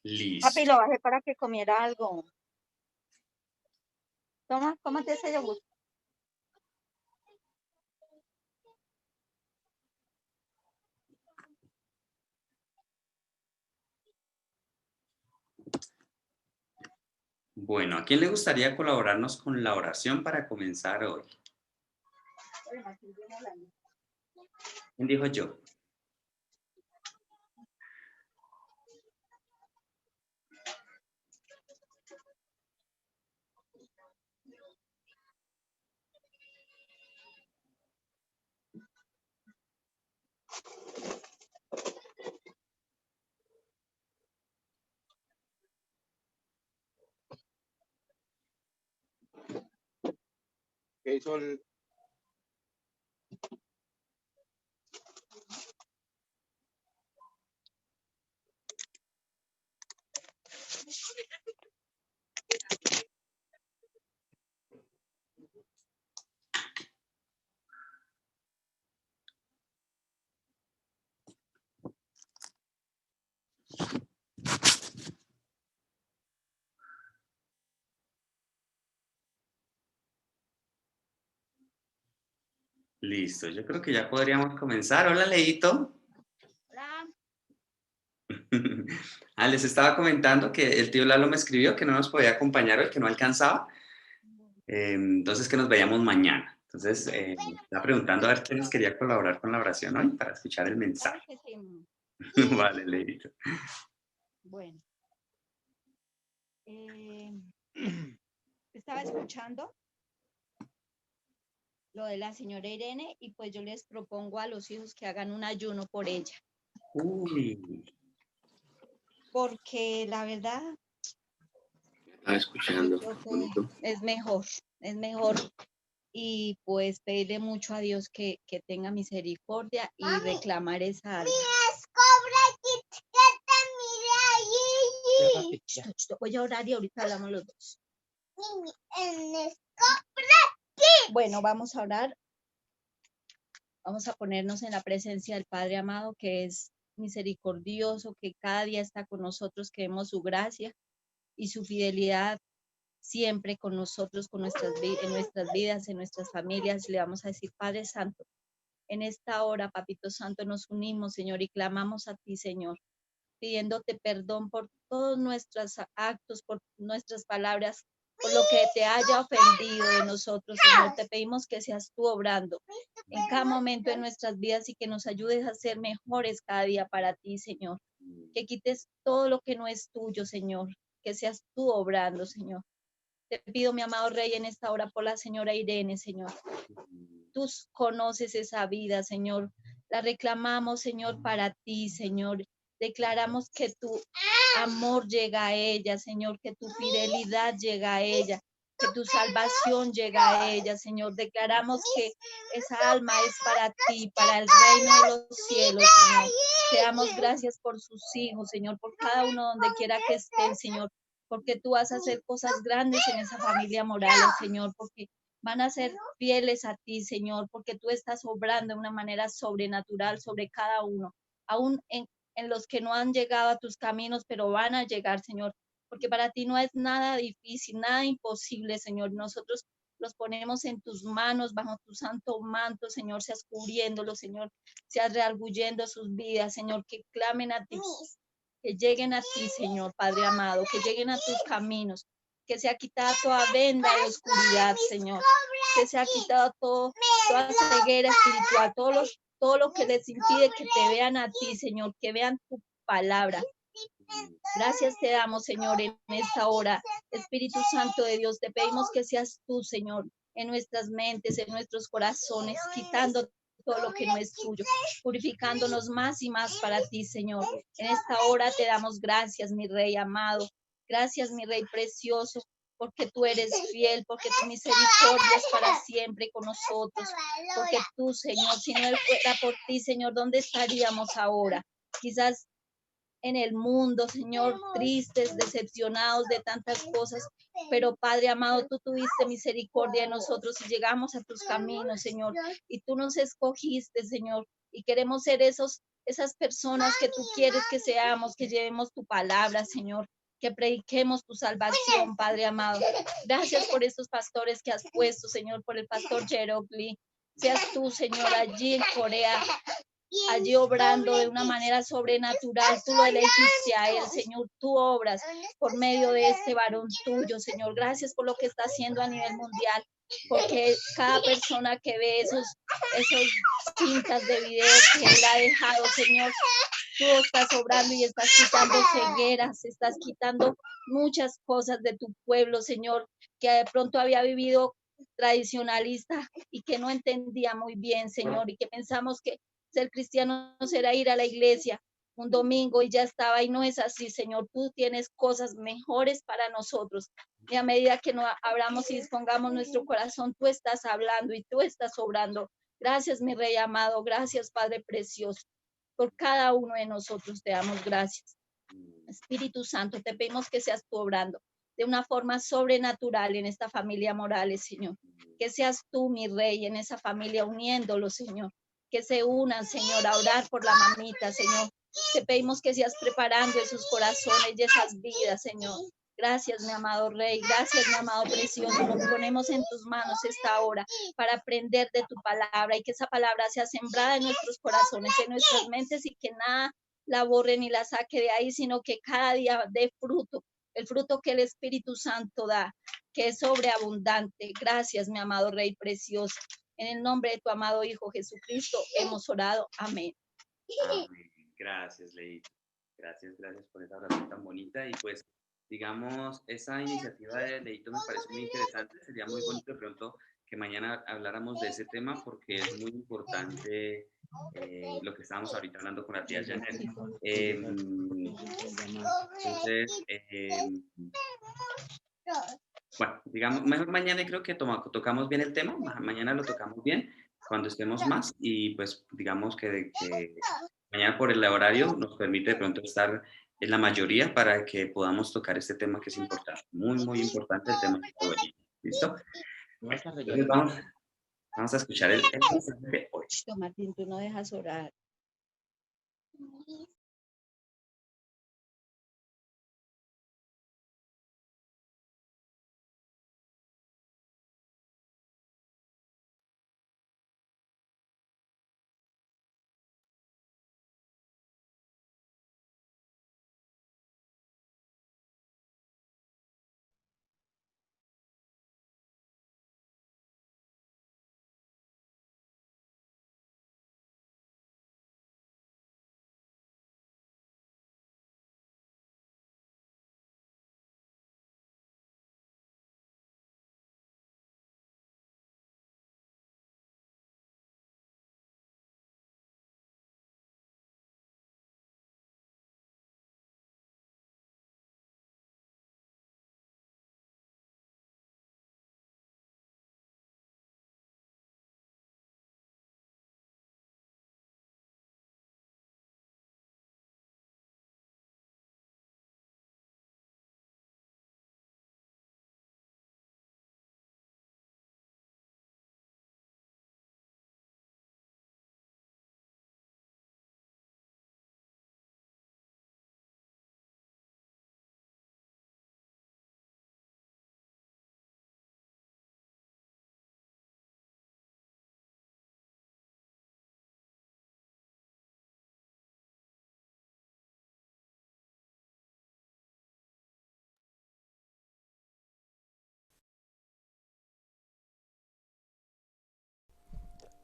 Listo. Papi, lo bajé para que comiera algo. Toma, cómate ese yogur. Bueno, ¿a quién le gustaría colaborarnos con la oración para comenzar hoy? ¿Quién dijo yo? ¿Qué hizo el... Listo, yo creo que ya podríamos comenzar. Hola, Leito. Hola. Les estaba comentando que el tío Lalo me escribió que no nos podía acompañar hoy, que no alcanzaba. Entonces, que nos veíamos mañana. Entonces, me estaba preguntando a ver quién nos quería colaborar con la oración hoy para escuchar el mensaje. Claro que sí. Vale, Leito. Bueno. Estaba escuchando lo de la señora Irene y pues yo les propongo a los hijos que hagan un ayuno por ella. Uy. Porque la verdad Estaba escuchando. es mejor y pues pedirle mucho a Dios que tenga misericordia y reclamar esa alma. Voy a orar y ahorita hablamos los dos. Bueno, vamos a orar. Vamos a ponernos en la presencia del Padre amado, que es misericordioso, que cada día está con nosotros, que vemos su gracia y su fidelidad siempre con nosotros, en nuestras vidas, en nuestras familias. Le vamos a decir, Padre Santo, en esta hora, Papito Santo, nos unimos, Señor, y clamamos a ti, Señor, pidiéndote perdón por todos nuestros actos, por nuestras palabras, por lo que te haya ofendido de nosotros, Señor. Te pedimos que seas tú obrando en cada momento de nuestras vidas y que nos ayudes a ser mejores cada día para ti, Señor. Que quites todo lo que no es tuyo, Señor. Que seas tú obrando, Señor. Te pido, mi amado Rey, en esta hora por la señora Irene, Señor. Tú conoces esa vida, Señor. La reclamamos, Señor, para ti, Señor. Declaramos que tu amor llega a ella, Señor, que tu fidelidad llega a ella, que tu salvación llega a ella, Señor. Declaramos que esa alma es para ti, para el reino de los cielos, Señor. Te damos gracias por sus hijos, Señor, por cada uno donde quiera que estén, Señor, porque tú vas a hacer cosas grandes en esa familia Morales, Señor, porque van a ser fieles a ti, Señor, porque tú estás obrando de una manera sobrenatural sobre cada uno, aún en los que no han llegado a tus caminos, pero van a llegar, Señor, porque para ti no es nada difícil, nada imposible, Señor. Nosotros los ponemos en tus manos, bajo tu santo manto, Señor, seas cubriéndolos, Señor, seas rearguyendo sus vidas, Señor, que clamen a ti, que lleguen a ti, Señor, Padre amado, que lleguen a tus caminos, que se ha quitado toda venda de oscuridad, Señor, que se ha quitado toda ceguera espiritual, todo lo que les impide que te vean a ti, Señor, que vean tu palabra. Gracias te damos, Señor, en esta hora. Espíritu Santo de Dios, te pedimos que seas tú, Señor, en nuestras mentes, en nuestros corazones, quitando todo lo que no es tuyo, purificándonos más y más para ti, Señor. En esta hora te damos gracias, mi Rey amado. Gracias, mi Rey precioso, porque tú eres fiel, porque tu misericordia es para siempre con nosotros, porque tú, Señor, si no fuera por ti, Señor, ¿dónde estaríamos ahora? Quizás en el mundo, Señor, tristes, decepcionados de tantas cosas. Pero Padre amado, tú tuviste misericordia de nosotros y llegamos a tus caminos, Señor. Y tú nos escogiste, Señor. Y queremos ser esas personas que tú quieres que seamos, que llevemos tu palabra, Señor, que prediquemos tu salvación, Padre amado. Gracias por estos pastores que has puesto, Señor, por el pastor Jerogli. Seas tú, Señor, allí en Corea, allí obrando de una manera sobrenatural. Tú lo elegiste a él, Señor. Tú obras por medio de este varón tuyo, Señor. Gracias por lo que está haciendo a nivel mundial, porque cada persona que ve esos cintas de video que él ha dejado, Señor, tú estás obrando y estás quitando cegueras, estás quitando muchas cosas de tu pueblo, Señor, que de pronto había vivido tradicionalista y que no entendía muy bien, Señor, y que pensamos que ser cristiano no será ir a la iglesia un domingo y ya estaba, y no es así, Señor. Tú tienes cosas mejores para nosotros. Y a medida que nos abramos y dispongamos nuestro corazón, tú estás hablando y tú estás obrando. Gracias, mi Rey amado. Gracias, Padre precioso. Por cada uno de nosotros te damos gracias. Espíritu Santo, te pedimos que seas tú obrando de una forma sobrenatural en esta familia Morales, Señor. Que seas tú, mi Rey, en esa familia uniéndolos, Señor. Que se unan, Señor, a orar por la mamita, Señor. Te pedimos que seas preparando esos corazones y esas vidas, Señor. Gracias, mi amado Rey. Gracias, mi amado precioso. Nos ponemos en tus manos esta hora para aprender de tu palabra y que esa palabra sea sembrada en nuestros corazones, en nuestras mentes, y que nada la borre ni la saque de ahí, sino que cada día dé fruto, el fruto que el Espíritu Santo da, que es sobreabundante. Gracias, mi amado Rey precioso. En el nombre de tu amado Hijo Jesucristo hemos orado. Amén. Amén. Gracias, Leito. Gracias por esa oración tan bonita. Y pues, digamos, esa iniciativa de Leito me parece muy interesante. Sería muy bonito de pronto que mañana habláramos de ese tema, porque es muy importante lo que estábamos ahorita hablando con la tía Janet. Entonces, bueno, digamos, mejor mañana creo que tocamos bien el tema. Mañana lo tocamos bien cuando estemos más, y pues digamos que mañana por el horario nos permite de pronto estar en la mayoría para que podamos tocar este tema que es importante, muy, muy importante, el tema de la abuelita. ¿Listo? Bueno, entonces vamos a escuchar el mensaje de hoy. Martín, tú no dejas orar.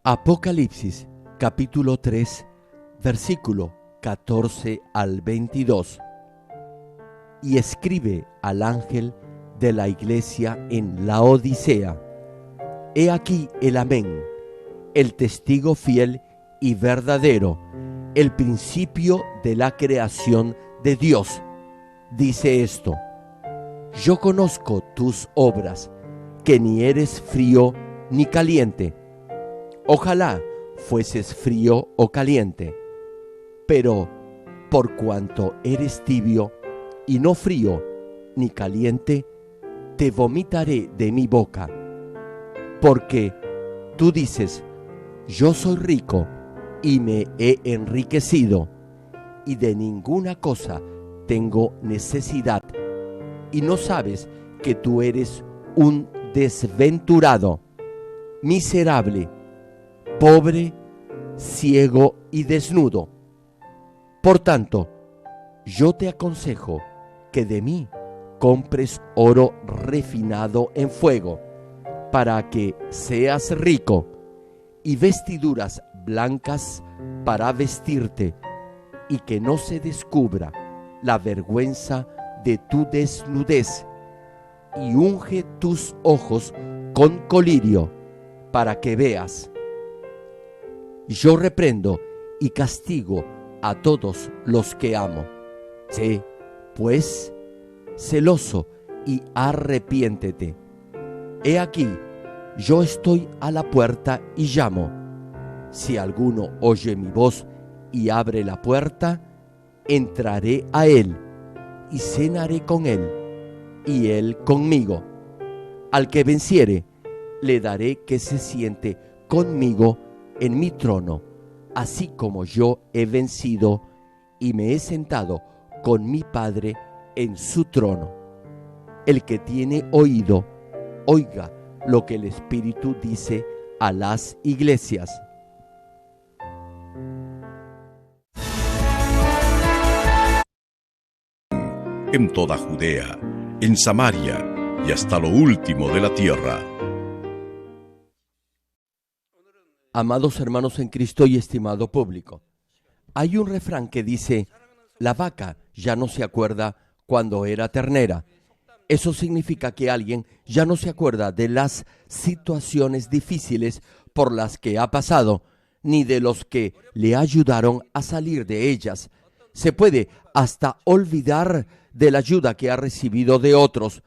Apocalipsis, capítulo 3, versículo 14 al 22. Y escribe al ángel de la iglesia en Laodicea: He aquí el Amén, el testigo fiel y verdadero, el principio de la creación de Dios. Dice esto: Yo conozco tus obras, que ni eres frío ni caliente. Ojalá fueses frío o caliente. Pero por cuanto eres tibio y no frío ni caliente, te vomitaré de mi boca. Porque tú dices, yo soy rico y me he enriquecido, y de ninguna cosa tengo necesidad, y no sabes que tú eres un desventurado, miserable, pobre, ciego y desnudo. Por tanto, yo te aconsejo que de mí compres oro refinado en fuego, para que seas rico, y vestiduras blancas para vestirte, y que no se descubra la vergüenza de tu desnudez, y unge tus ojos con colirio, para que veas. Yo reprendo y castigo a todos los que amo. Sé, pues, celoso y arrepiéntete. He aquí, yo estoy a la puerta y llamo. Si alguno oye mi voz y abre la puerta, entraré a él y cenaré con él, y él conmigo. Al que venciere, le daré que se siente conmigo en mi trono, así como yo he vencido y me he sentado con mi Padre en su trono. El que tiene oído, oiga lo que el Espíritu dice a las iglesias. En toda Judea, en Samaria y hasta lo último de la tierra. Amados hermanos en Cristo y estimado público, hay un refrán que dice, la vaca ya no se acuerda cuando era ternera. Eso significa que alguien ya no se acuerda de las situaciones difíciles por las que ha pasado, ni de los que le ayudaron a salir de ellas. Se puede hasta olvidar de la ayuda que ha recibido de otros.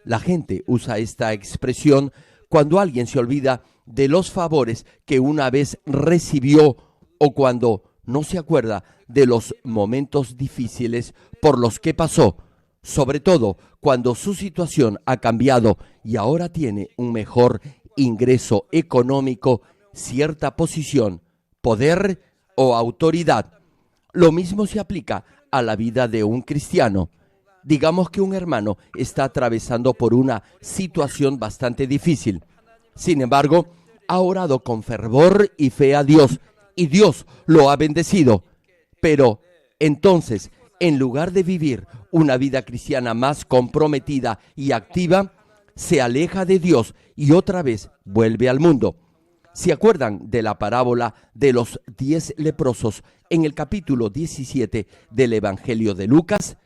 La gente usa esta expresión cuando alguien se olvida de los favores que una vez recibió o cuando no se acuerda de los momentos difíciles por los que pasó, sobre todo cuando su situación ha cambiado y ahora tiene un mejor ingreso económico, cierta posición, poder o autoridad. Lo mismo se aplica a la vida de un cristiano. Digamos que un hermano está atravesando por una situación bastante difícil. Sin embargo, ha orado con fervor y fe a Dios, y Dios lo ha bendecido. Pero entonces, en lugar de vivir una vida cristiana más comprometida y activa, se aleja de Dios y otra vez vuelve al mundo. ¿Se acuerdan de la parábola de los 10 leprosos en el capítulo 17 del Evangelio de Lucas?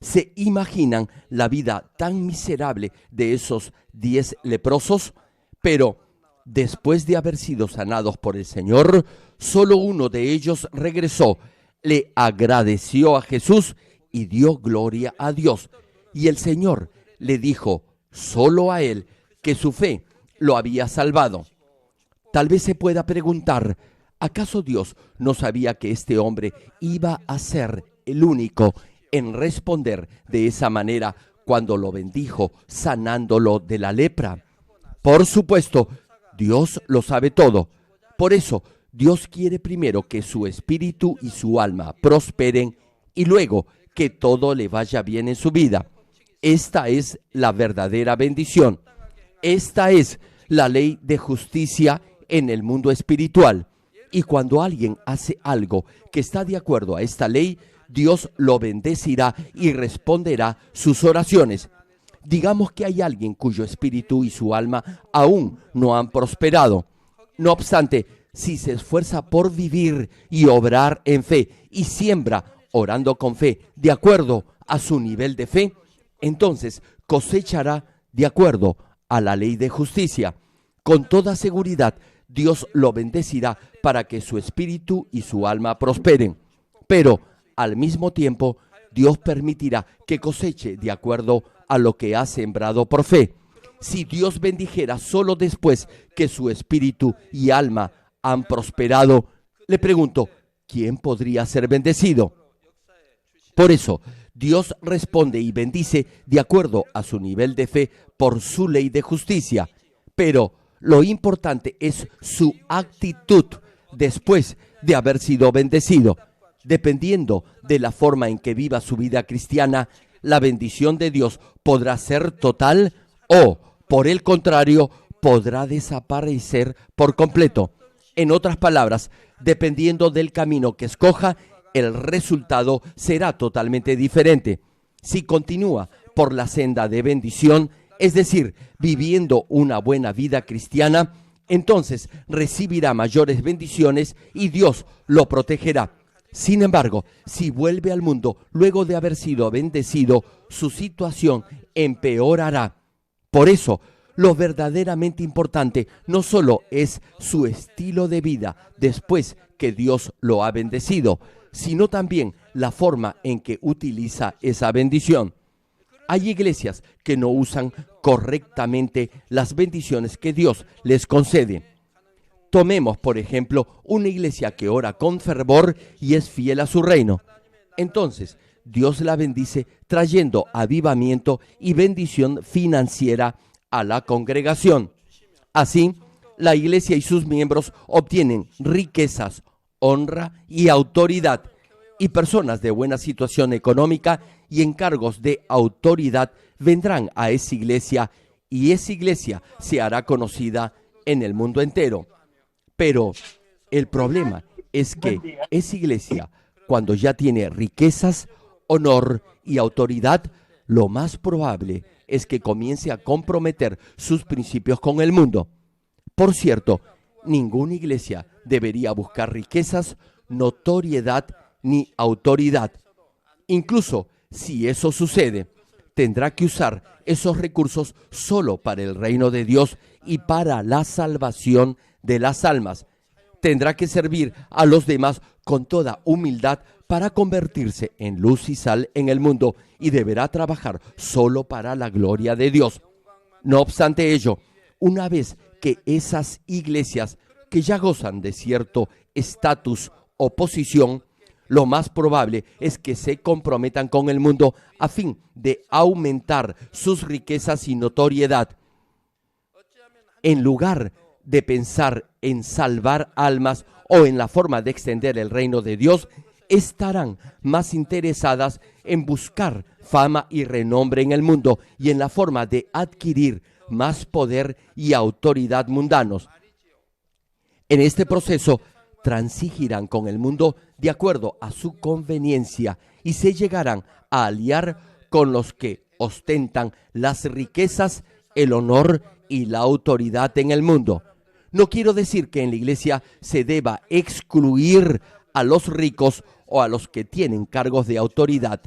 ¿Se imaginan la vida tan miserable de esos 10 leprosos? Pero después de haber sido sanados por el Señor, solo uno de ellos regresó, le agradeció a Jesús y dio gloria a Dios. Y el Señor le dijo solo a él que su fe lo había salvado. Tal vez se pueda preguntar, ¿acaso Dios no sabía que este hombre iba a ser el único en responder de esa manera cuando lo bendijo, sanándolo de la lepra? Por supuesto, Dios lo sabe todo. Por eso, Dios quiere primero que su espíritu y su alma prosperen y luego que todo le vaya bien en su vida. Esta es la verdadera bendición. Esta es la ley de justicia en el mundo espiritual. Y cuando alguien hace algo que está de acuerdo a esta ley, Dios lo bendecirá y responderá sus oraciones. Digamos que hay alguien cuyo espíritu y su alma aún no han prosperado. No obstante, si se esfuerza por vivir y obrar en fe y siembra orando con fe de acuerdo a su nivel de fe, entonces cosechará de acuerdo a la ley de justicia. Con toda seguridad, Dios lo bendecirá para que su espíritu y su alma prosperen. Pero al mismo tiempo, Dios permitirá que coseche de acuerdo a lo que ha sembrado por fe. Si Dios bendijera solo después que su espíritu y alma han prosperado, le pregunto, ¿quién podría ser bendecido? Por eso, Dios responde y bendice de acuerdo a su nivel de fe por su ley de justicia. Pero lo importante es su actitud después de haber sido bendecido. Dependiendo de la forma en que viva su vida cristiana, la bendición de Dios podrá ser total o, por el contrario, podrá desaparecer por completo. En otras palabras, dependiendo del camino que escoja, el resultado será totalmente diferente. Si continúa por la senda de bendición, es decir, viviendo una buena vida cristiana, entonces recibirá mayores bendiciones y Dios lo protegerá. Sin embargo, si vuelve al mundo luego de haber sido bendecido, su situación empeorará. Por eso, lo verdaderamente importante no solo es su estilo de vida después que Dios lo ha bendecido, sino también la forma en que utiliza esa bendición. Hay iglesias que no usan correctamente las bendiciones que Dios les concede. Tomemos, por ejemplo, una iglesia que ora con fervor y es fiel a su reino. Entonces, Dios la bendice trayendo avivamiento y bendición financiera a la congregación. Así, la iglesia y sus miembros obtienen riquezas, honra y autoridad, y personas de buena situación económica y en cargos de autoridad vendrán a esa iglesia y esa iglesia se hará conocida en el mundo entero. Pero el problema es que esa iglesia, cuando ya tiene riquezas, honor y autoridad, lo más probable es que comience a comprometer sus principios con el mundo. Por cierto, ninguna iglesia debería buscar riquezas, notoriedad ni autoridad. Incluso si eso sucede, tendrá que usar esos recursos solo para el reino de Dios y para la salvación de las almas. Tendrá que servir a los demás con toda humildad para convertirse en luz y sal en el mundo y deberá trabajar solo para la gloria de Dios. No obstante ello, una vez que esas iglesias que ya gozan de cierto estatus o posición, lo más probable es que se comprometan con el mundo a fin de aumentar sus riquezas y notoriedad. En lugar de pensar en salvar almas o en la forma de extender el reino de Dios, estarán más interesadas en buscar fama y renombre en el mundo y en la forma de adquirir más poder y autoridad mundanos. En este proceso, transigirán con el mundo de acuerdo a su conveniencia y se llegarán a aliar con los que ostentan las riquezas, el honor y la autoridad en el mundo. No quiero decir que en la iglesia se deba excluir a los ricos o a los que tienen cargos de autoridad.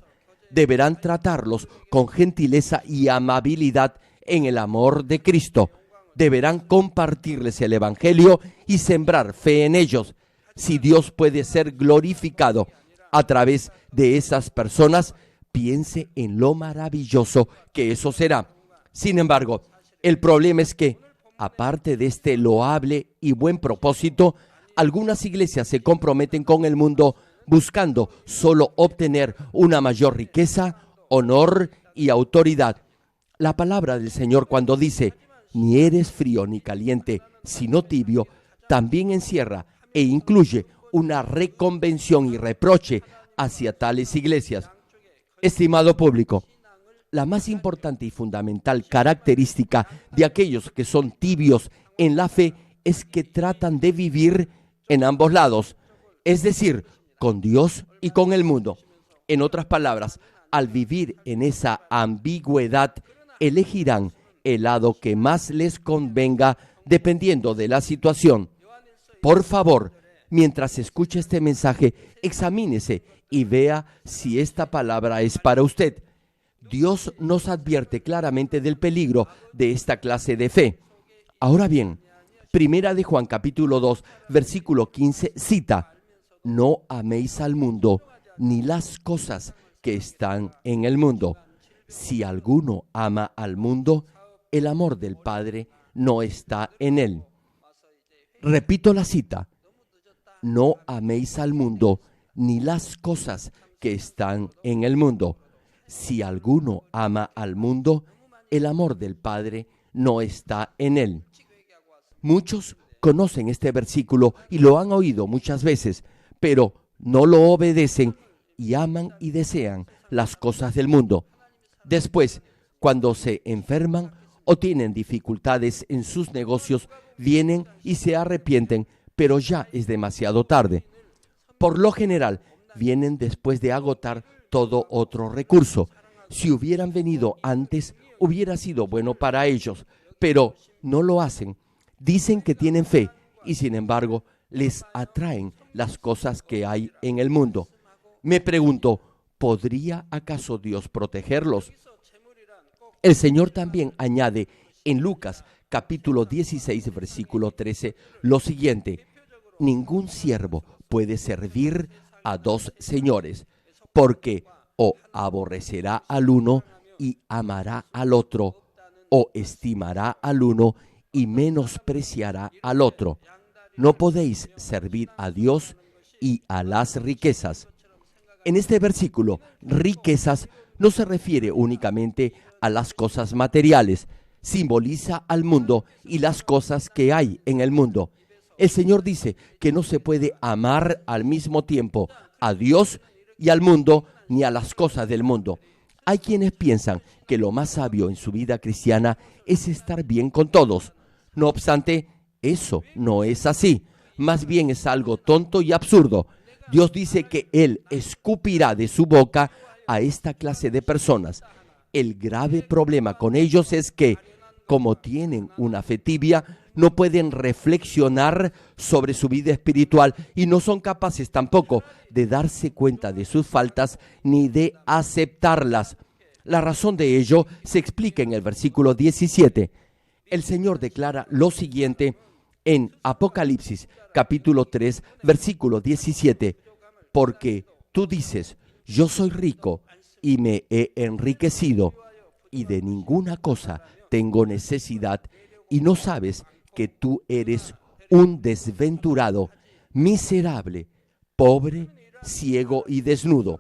Deberán tratarlos con gentileza y amabilidad en el amor de Cristo. Deberán compartirles el evangelio y sembrar fe en ellos. Si Dios puede ser glorificado a través de esas personas, piense en lo maravilloso que eso será. Sin embargo, el problema es que, aparte de este loable y buen propósito, algunas iglesias se comprometen con el mundo buscando solo obtener una mayor riqueza, honor y autoridad. La palabra del Señor, cuando dice, ni eres frío ni caliente, sino tibio, también encierra e incluye una reconvención y reproche hacia tales iglesias. Estimado público, la más importante y fundamental característica de aquellos que son tibios en la fe es que tratan de vivir en ambos lados, es decir, con Dios y con el mundo. En otras palabras, al vivir en esa ambigüedad, elegirán el lado que más les convenga dependiendo de la situación. Por favor, mientras escuche este mensaje, examínese y vea si esta palabra es para usted. Dios nos advierte claramente del peligro de esta clase de fe. Ahora bien, Primera de Juan capítulo 2, versículo 15 cita, no améis al mundo ni las cosas que están en el mundo. Si alguno ama al mundo, el amor del Padre no está en él. Repito la cita, no améis al mundo ni las cosas que están en el mundo. Si alguno ama al mundo, el amor del Padre no está en él. Muchos conocen este versículo y lo han oído muchas veces, pero no lo obedecen y aman y desean las cosas del mundo. Después, cuando se enferman o tienen dificultades en sus negocios, vienen y se arrepienten, pero ya es demasiado tarde. Por lo general, vienen después de agotar todo otro recurso. Si hubieran venido antes, hubiera sido bueno para ellos, pero no lo hacen. Dicen que tienen fe y sin embargo les atraen las cosas que hay en el mundo. Me pregunto, ¿podría acaso Dios protegerlos? El Señor también añade en Lucas capítulo 16 versículo 13 lo siguiente: ningún siervo puede servir a dos señores, porque o aborrecerá al uno y amará al otro, o estimará al uno y menospreciará al otro. No podéis servir a Dios y a las riquezas. En este versículo, riquezas no se refiere únicamente a las cosas materiales, simboliza al mundo y las cosas que hay en el mundo. El Señor dice que no se puede amar al mismo tiempo a Dios y al mundo, ni a las cosas del mundo. Hay quienes piensan que lo más sabio en su vida cristiana es estar bien con todos. No obstante, eso no es así. Más bien es algo tonto y absurdo. Dios dice que Él escupirá de su boca a esta clase de personas. El grave problema con ellos es que, como tienen una fe tibia, no pueden reflexionar sobre su vida espiritual y no son capaces tampoco de darse cuenta de sus faltas ni de aceptarlas. La razón de ello se explica en el versículo 17. El Señor declara lo siguiente en Apocalipsis capítulo 3 versículo 17: porque tú dices, yo soy rico y me he enriquecido y de ninguna cosa tengo necesidad, y no sabes que tú eres un desventurado, miserable, pobre, ciego y desnudo.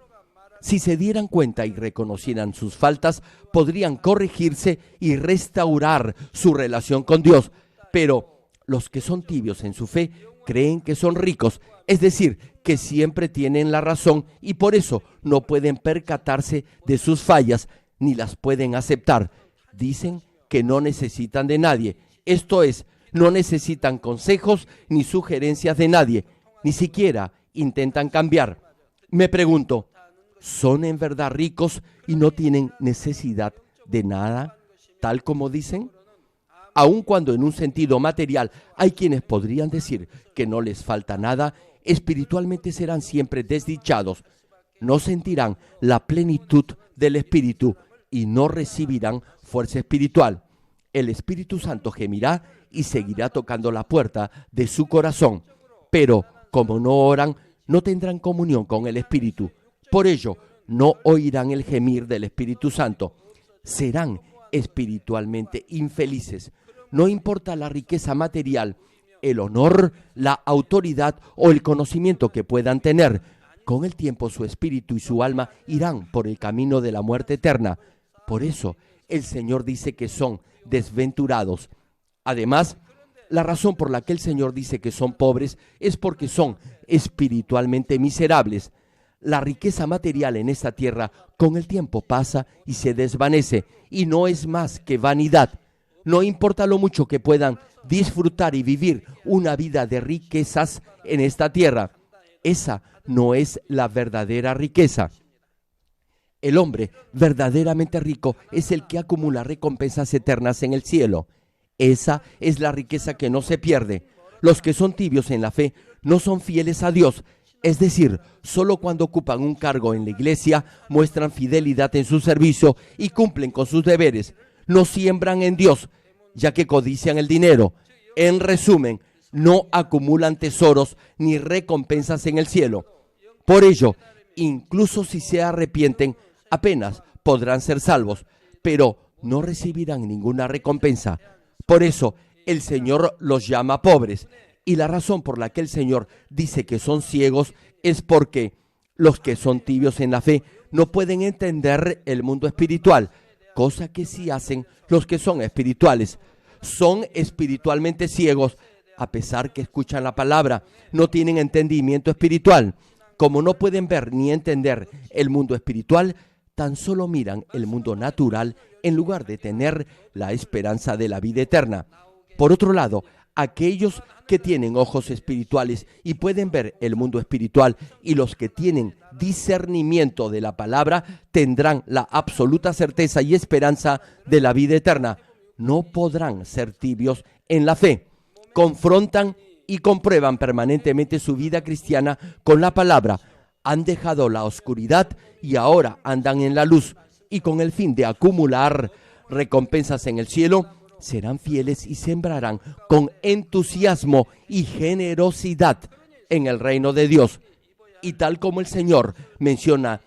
Si se dieran cuenta y reconocieran sus faltas, podrían corregirse y restaurar su relación con Dios. Pero los que son tibios en su fe creen que son ricos, es decir, que siempre tienen la razón y por eso no pueden percatarse de sus fallas ni las pueden aceptar. Dicen que no necesitan de nadie, esto es, no necesitan consejos ni sugerencias de nadie, ni siquiera intentan cambiar. Me pregunto, ¿son en verdad ricos y no tienen necesidad de nada, tal como dicen? Aun cuando en un sentido material hay quienes podrían decir que no les falta nada, espiritualmente serán siempre desdichados. No sentirán la plenitud del Espíritu y no recibirán fuerza espiritual. El Espíritu Santo gemirá y seguirá tocando la puerta de su corazón, pero como no oran, no tendrán comunión con el Espíritu. Por ello, no oirán el gemir del Espíritu Santo. Serán espiritualmente infelices. No importa la riqueza material, el honor, la autoridad o el conocimiento que puedan tener. Con el tiempo su espíritu y su alma irán por el camino de la muerte eterna. Por eso, el Señor dice que son desventurados. Además, la razón por la que el Señor dice que son pobres es porque son espiritualmente miserables. La riqueza material en esta tierra con el tiempo pasa y se desvanece y no es más que vanidad. No importa lo mucho que puedan disfrutar y vivir una vida de riquezas en esta tierra. Esa no es la verdadera riqueza. El hombre verdaderamente rico es el que acumula recompensas eternas en el cielo. Esa es la riqueza que no se pierde. Los que son tibios en la fe no son fieles a Dios. Es decir, solo cuando ocupan un cargo en la iglesia muestran fidelidad en su servicio y cumplen con sus deberes. No siembran en Dios, ya que codician el dinero. En resumen, no acumulan tesoros ni recompensas en el cielo. Por ello, incluso si se arrepienten, apenas podrán ser salvos, pero no recibirán ninguna recompensa. Por eso, el Señor los llama pobres. Y la razón por la que el Señor dice que son ciegos es porque Los que son tibios en la fe no pueden entender el mundo espiritual, cosa que sí hacen los que son espirituales. Son espiritualmente ciegos, a pesar que escuchan la palabra, no tienen entendimiento espiritual. Como no pueden ver ni entender el mundo espiritual, tan solo miran el mundo natural en lugar de tener la esperanza de la vida eterna. Por otro lado, aquellos que tienen ojos espirituales y pueden ver el mundo espiritual, y los que tienen discernimiento de la palabra tendrán la absoluta certeza y esperanza de la vida eterna. No podrán ser tibios en la fe. Confrontan y comprueban permanentemente su vida cristiana con la palabra. Han dejado la oscuridad y ahora andan en la luz, y con el fin de acumular recompensas en el cielo, serán fieles y sembrarán con entusiasmo y generosidad en el reino de Dios. Y tal como el Señor menciona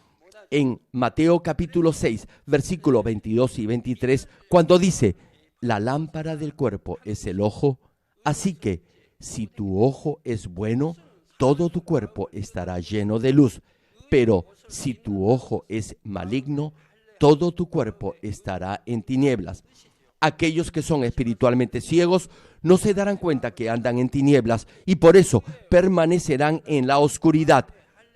en Mateo capítulo 6, versículos 22 y 23, cuando dice: la lámpara del cuerpo es el ojo, así que si tu ojo es bueno, todo tu cuerpo estará lleno de luz. Pero si tu ojo es maligno, todo tu cuerpo estará en tinieblas. Aquellos que son espiritualmente ciegos no se darán cuenta que andan en tinieblas y por eso permanecerán en la oscuridad.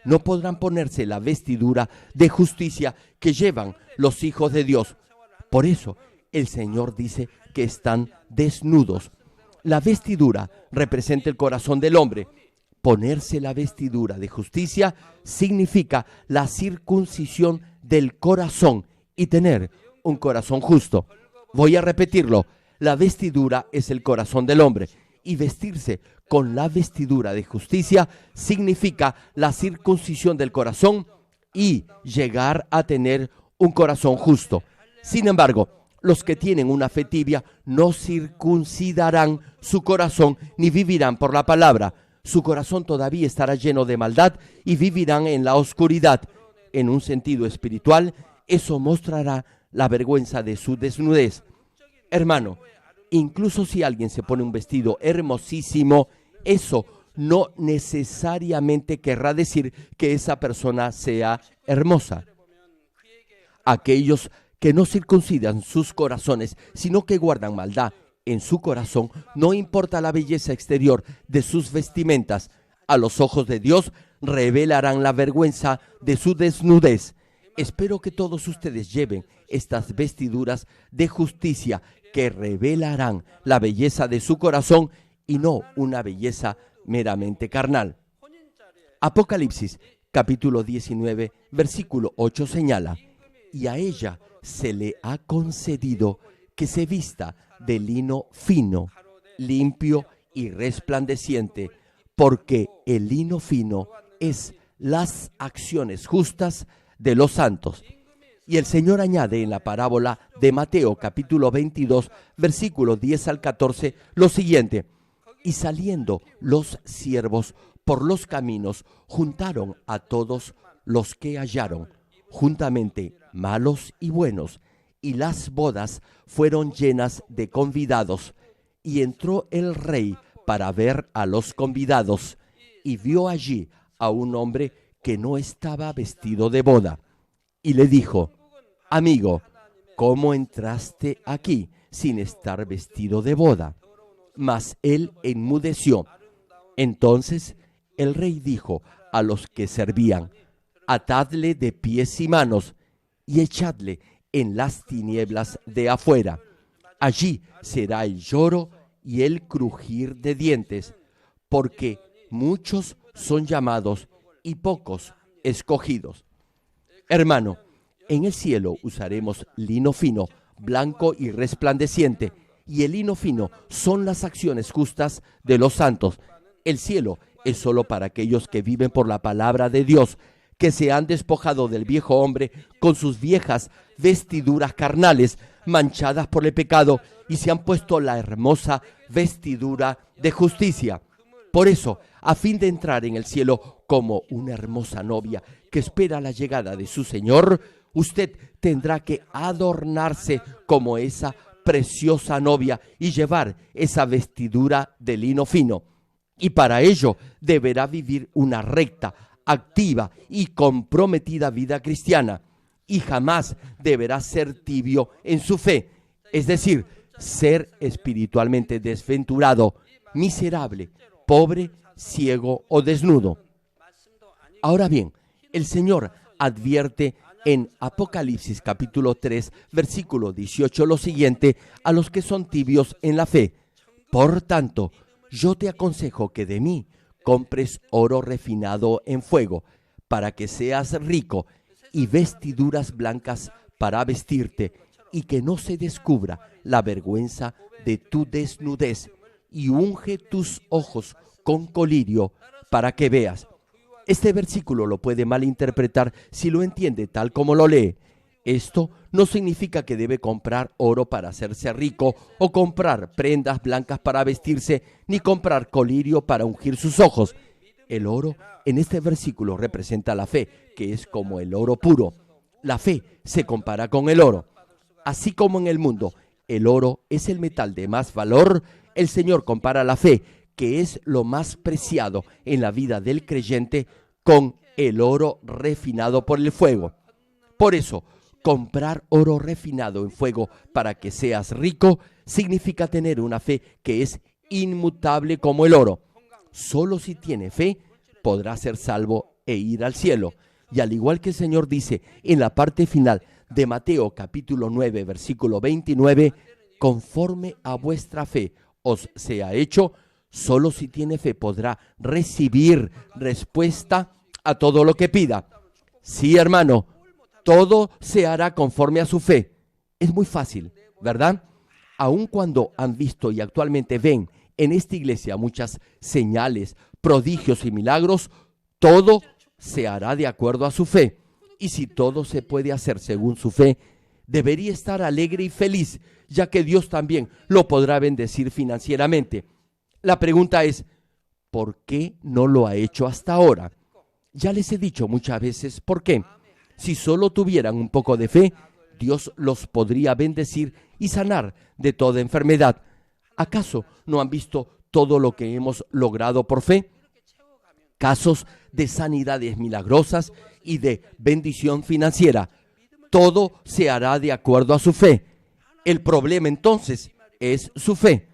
No podrán ponerse la vestidura de justicia que llevan los hijos de Dios. Por eso el Señor dice que están desnudos. La vestidura representa el corazón del hombre. Ponerse la vestidura de justicia significa la circuncisión del corazón y tener un corazón justo. Voy a repetirlo. La vestidura es el corazón del hombre, y vestirse con la vestidura de justicia significa la circuncisión del corazón y llegar a tener un corazón justo. Sin embargo, los que tienen una fe tibia no circuncidarán su corazón ni vivirán por la palabra. Su corazón todavía estará lleno de maldad y vivirán en la oscuridad. En un sentido espiritual, eso mostrará la vergüenza de su desnudez. Hermano, incluso si alguien se pone un vestido hermosísimo, eso no necesariamente querrá decir que esa persona sea hermosa. Aquellos que no circuncidan sus corazones, sino que guardan maldad en su corazón, no importa la belleza exterior de sus vestimentas, a los ojos de Dios revelarán la vergüenza de su desnudez. Espero que todos ustedes lleven estas vestiduras de justicia que revelarán la belleza de su corazón y no una belleza meramente carnal. Apocalipsis capítulo 19, versículo 8 señala: y a ella se le ha concedido que se vista de lino fino, limpio y resplandeciente, porque el lino fino es las acciones justas de los santos. Y el Señor añade en la parábola de Mateo capítulo 22, versículos 10 al 14, lo siguiente: y saliendo los siervos por los caminos, juntaron a todos los que hallaron, juntamente malos y buenos, y las bodas fueron llenas de convidados. Y entró el rey para ver a los convidados, y vio allí a un hombre que no estaba vestido de boda. Y le dijo: amigo, ¿cómo entraste aquí sin estar vestido de boda? Mas él enmudeció. Entonces el rey dijo a los que servían: atadle de pies y manos y echadle en las tinieblas de afuera. Allí será el lloro y el crujir de dientes, porque muchos son llamados y pocos escogidos. Hermano, en el cielo usaremos lino fino, blanco y resplandeciente, y el lino fino son las acciones justas de los santos. El cielo es solo para aquellos que viven por la palabra de Dios, que se han despojado del viejo hombre con sus viejas vestiduras carnales manchadas por el pecado y se han puesto la hermosa vestidura de justicia. Por eso, a fin de entrar en el cielo como una hermosa novia que espera la llegada de su Señor, usted tendrá que adornarse como esa preciosa novia y llevar esa vestidura de lino fino. Y para ello deberá vivir una recta, activa y comprometida vida cristiana, y jamás deberá ser tibio en su fe, es decir, ser espiritualmente desventurado, miserable, pobre, ciego o desnudo. Ahora bien, el Señor advierte en Apocalipsis capítulo 3, versículo 18 lo siguiente a los que son tibios en la fe: por tanto, yo te aconsejo que de mí compres oro refinado en fuego, para que seas rico, y vestiduras blancas para vestirte, y que no se descubra la vergüenza de tu desnudez, y unge tus ojos con colirio para que veas. Este versículo lo puede malinterpretar si lo entiende tal como lo lee. Esto no significa que debe comprar oro para hacerse rico, o comprar prendas blancas para vestirse, ni comprar colirio para ungir sus ojos. El oro en este versículo representa la fe, que es como el oro puro. La fe se compara con el oro. Así como en el mundo el oro es el metal de más valor, el Señor compara la fe, que es lo más preciado en la vida del creyente, con el oro refinado por el fuego. Por eso, comprar oro refinado en fuego para que seas rico significa tener una fe que es inmutable como el oro. Solo si tiene fe podrá ser salvo e ir al cielo. Y al igual que el Señor dice en la parte final de Mateo capítulo 9, versículo 29, conforme a vuestra fe os sea hecho, solo si tiene fe podrá recibir respuesta a todo lo que pida. Sí, hermano, todo se hará conforme a su fe. Es muy fácil, ¿verdad? Aun cuando han visto y actualmente ven en esta iglesia muchas señales, prodigios y milagros, todo se hará de acuerdo a su fe. Y si todo se puede hacer según su fe, debería estar alegre y feliz, ya que Dios también lo podrá bendecir financieramente. La pregunta es, ¿por qué no lo ha hecho hasta ahora? Ya les he dicho muchas veces por qué. Si solo tuvieran un poco de fe, Dios los podría bendecir y sanar de toda enfermedad. ¿Acaso no han visto todo lo que hemos logrado por fe? Casos de sanidades milagrosas y de bendición financiera. Todo se hará de acuerdo a su fe. El problema entonces es su fe.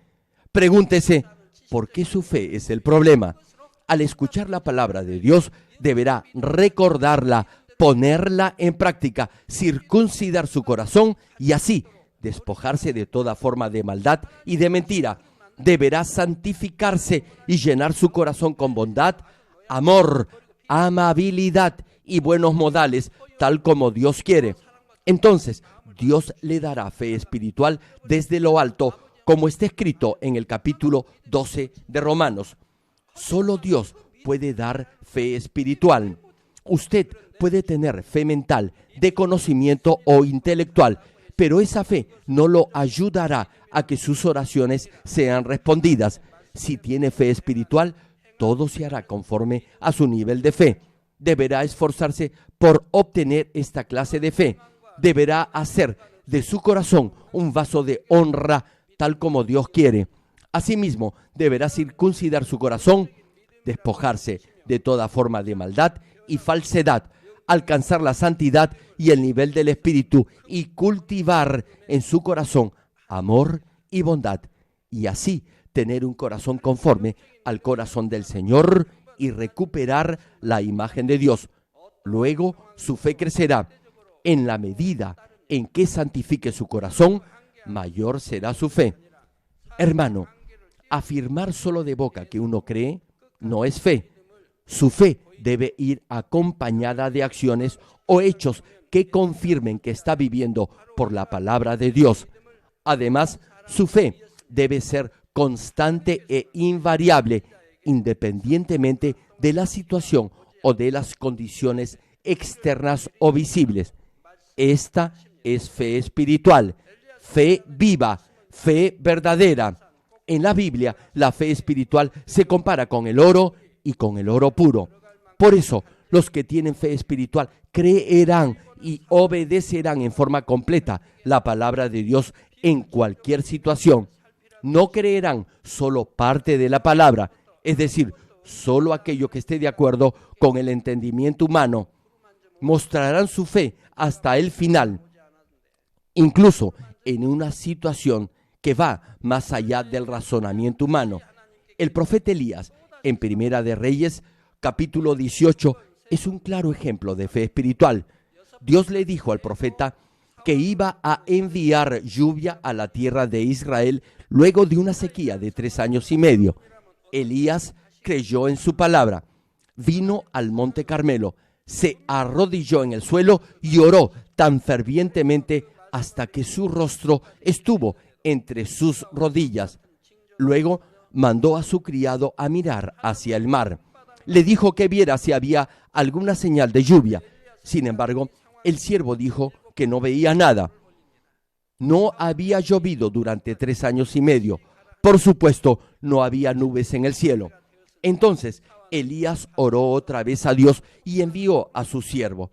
Pregúntese, ¿por qué su fe es el problema? Al escuchar la palabra de Dios, deberá recordarla, ponerla en práctica, circuncidar su corazón y así despojarse de toda forma de maldad y de mentira. Deberá santificarse y llenar su corazón con bondad, amor, amabilidad y buenos modales, tal como Dios quiere. Entonces, Dios le dará fe espiritual desde lo alto, como está escrito en el capítulo 12 de Romanos. Solo Dios puede dar fe espiritual. Usted puede tener fe mental, de conocimiento o intelectual, pero esa fe no lo ayudará a que sus oraciones sean respondidas. Si tiene fe espiritual, todo se hará conforme a su nivel de fe. Deberá esforzarse por obtener esta clase de fe. Deberá hacer de su corazón un vaso de honra, tal como Dios quiere. Asimismo, deberá circuncidar su corazón, despojarse de toda forma de maldad y falsedad, alcanzar la santidad y el nivel del Espíritu y cultivar en su corazón amor y bondad, y así tener un corazón conforme al corazón del Señor y recuperar la imagen de Dios. Luego su fe crecerá. En la medida en que santifique su corazón, mayor será su fe. Hermano, afirmar solo de boca que uno cree no es fe. Su fe debe ir acompañada de acciones o hechos que confirmen que está viviendo por la palabra de Dios. Además, su fe debe ser constante e invariable, independientemente de la situación o de las condiciones externas o visibles. Esta es fe espiritual, fe viva, fe verdadera. En la Biblia, la fe espiritual se compara con el oro y con el oro puro. Por eso, los que tienen fe espiritual creerán y obedecerán en forma completa la palabra de Dios en cualquier situación. No creerán solo parte de la palabra, es decir, Solo aquello que esté de acuerdo con el entendimiento humano mostrarán su fe hasta el final, incluso en una situación que va más allá del razonamiento humano. El profeta Elías, en Primera de Reyes, capítulo 18, es un claro ejemplo de fe espiritual. Dios le dijo al profeta que iba a enviar lluvia a la tierra de Israel luego de una sequía de 3 años y medio. Elías creyó en su palabra, vino al monte Carmelo, se arrodilló en el suelo y oró tan fervientemente hasta que su rostro estuvo entre sus rodillas. Luego mandó a su criado a mirar hacia el mar. Le dijo que viera si había alguna señal de lluvia. Sin embargo, el siervo dijo que no veía nada. No había llovido durante 3 años y medio. Por supuesto, no había nubes en el cielo. Entonces, Elías oró otra vez a Dios y envió a su siervo.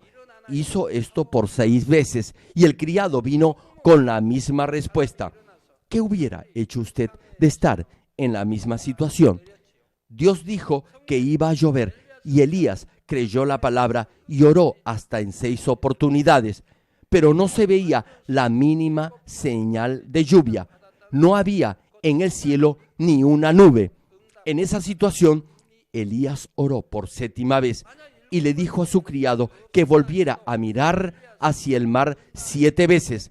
Hizo esto por 6 veces y el criado vino con la misma respuesta. ¿Qué hubiera hecho usted de estar en la misma situación? Dios dijo que iba a llover y Elías creyó la palabra y oró hasta en 6 oportunidades, pero no se veía la mínima señal de lluvia. No había en el cielo ni una nube. En esa situación, Elías oró por 7ª vez y le dijo a su criado que volviera a mirar hacia el mar 7 veces.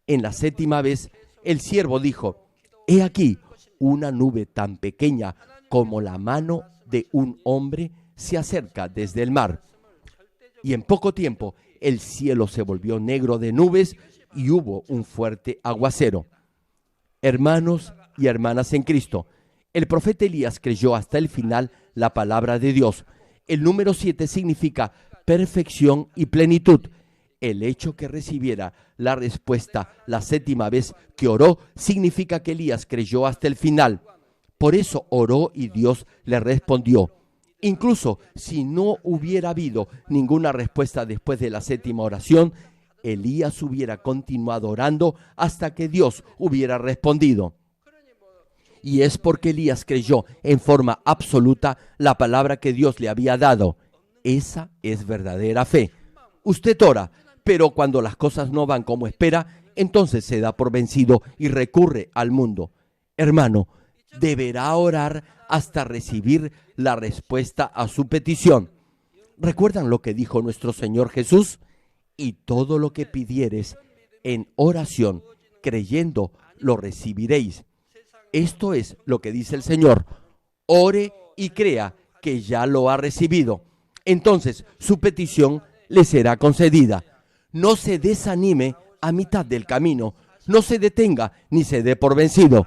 En la 7ª vez, el siervo dijo: «He aquí, una nube tan pequeña como la mano de un hombre se acerca desde el mar». Y en poco tiempo, el cielo se volvió negro de nubes y hubo un fuerte aguacero. Hermanos y hermanas en Cristo, el profeta Elías creyó hasta el final la palabra de Dios. El número 7 significa perfección y plenitud. El hecho que recibiera la respuesta la 7ª vez que oró significa que Elías creyó hasta el final. Por eso oró y Dios le respondió. Incluso si no hubiera habido ninguna respuesta después de la 7ª oración, Elías hubiera continuado orando hasta que Dios hubiera respondido. Y es porque Elías creyó en forma absoluta la palabra que Dios le había dado. Esa es verdadera fe. Usted ora, pero cuando las cosas no van como espera, entonces se da por vencido y recurre al mundo. Hermano, deberá orar hasta recibir la respuesta a su petición. ¿Recuerdan lo que dijo nuestro Señor Jesús? Y todo lo que pidiereis en oración, creyendo, lo recibiréis. Esto es lo que dice el Señor. Ore y crea que ya lo ha recibido. Entonces su petición le será concedida. No se desanime a mitad del camino. No se detenga ni se dé por vencido.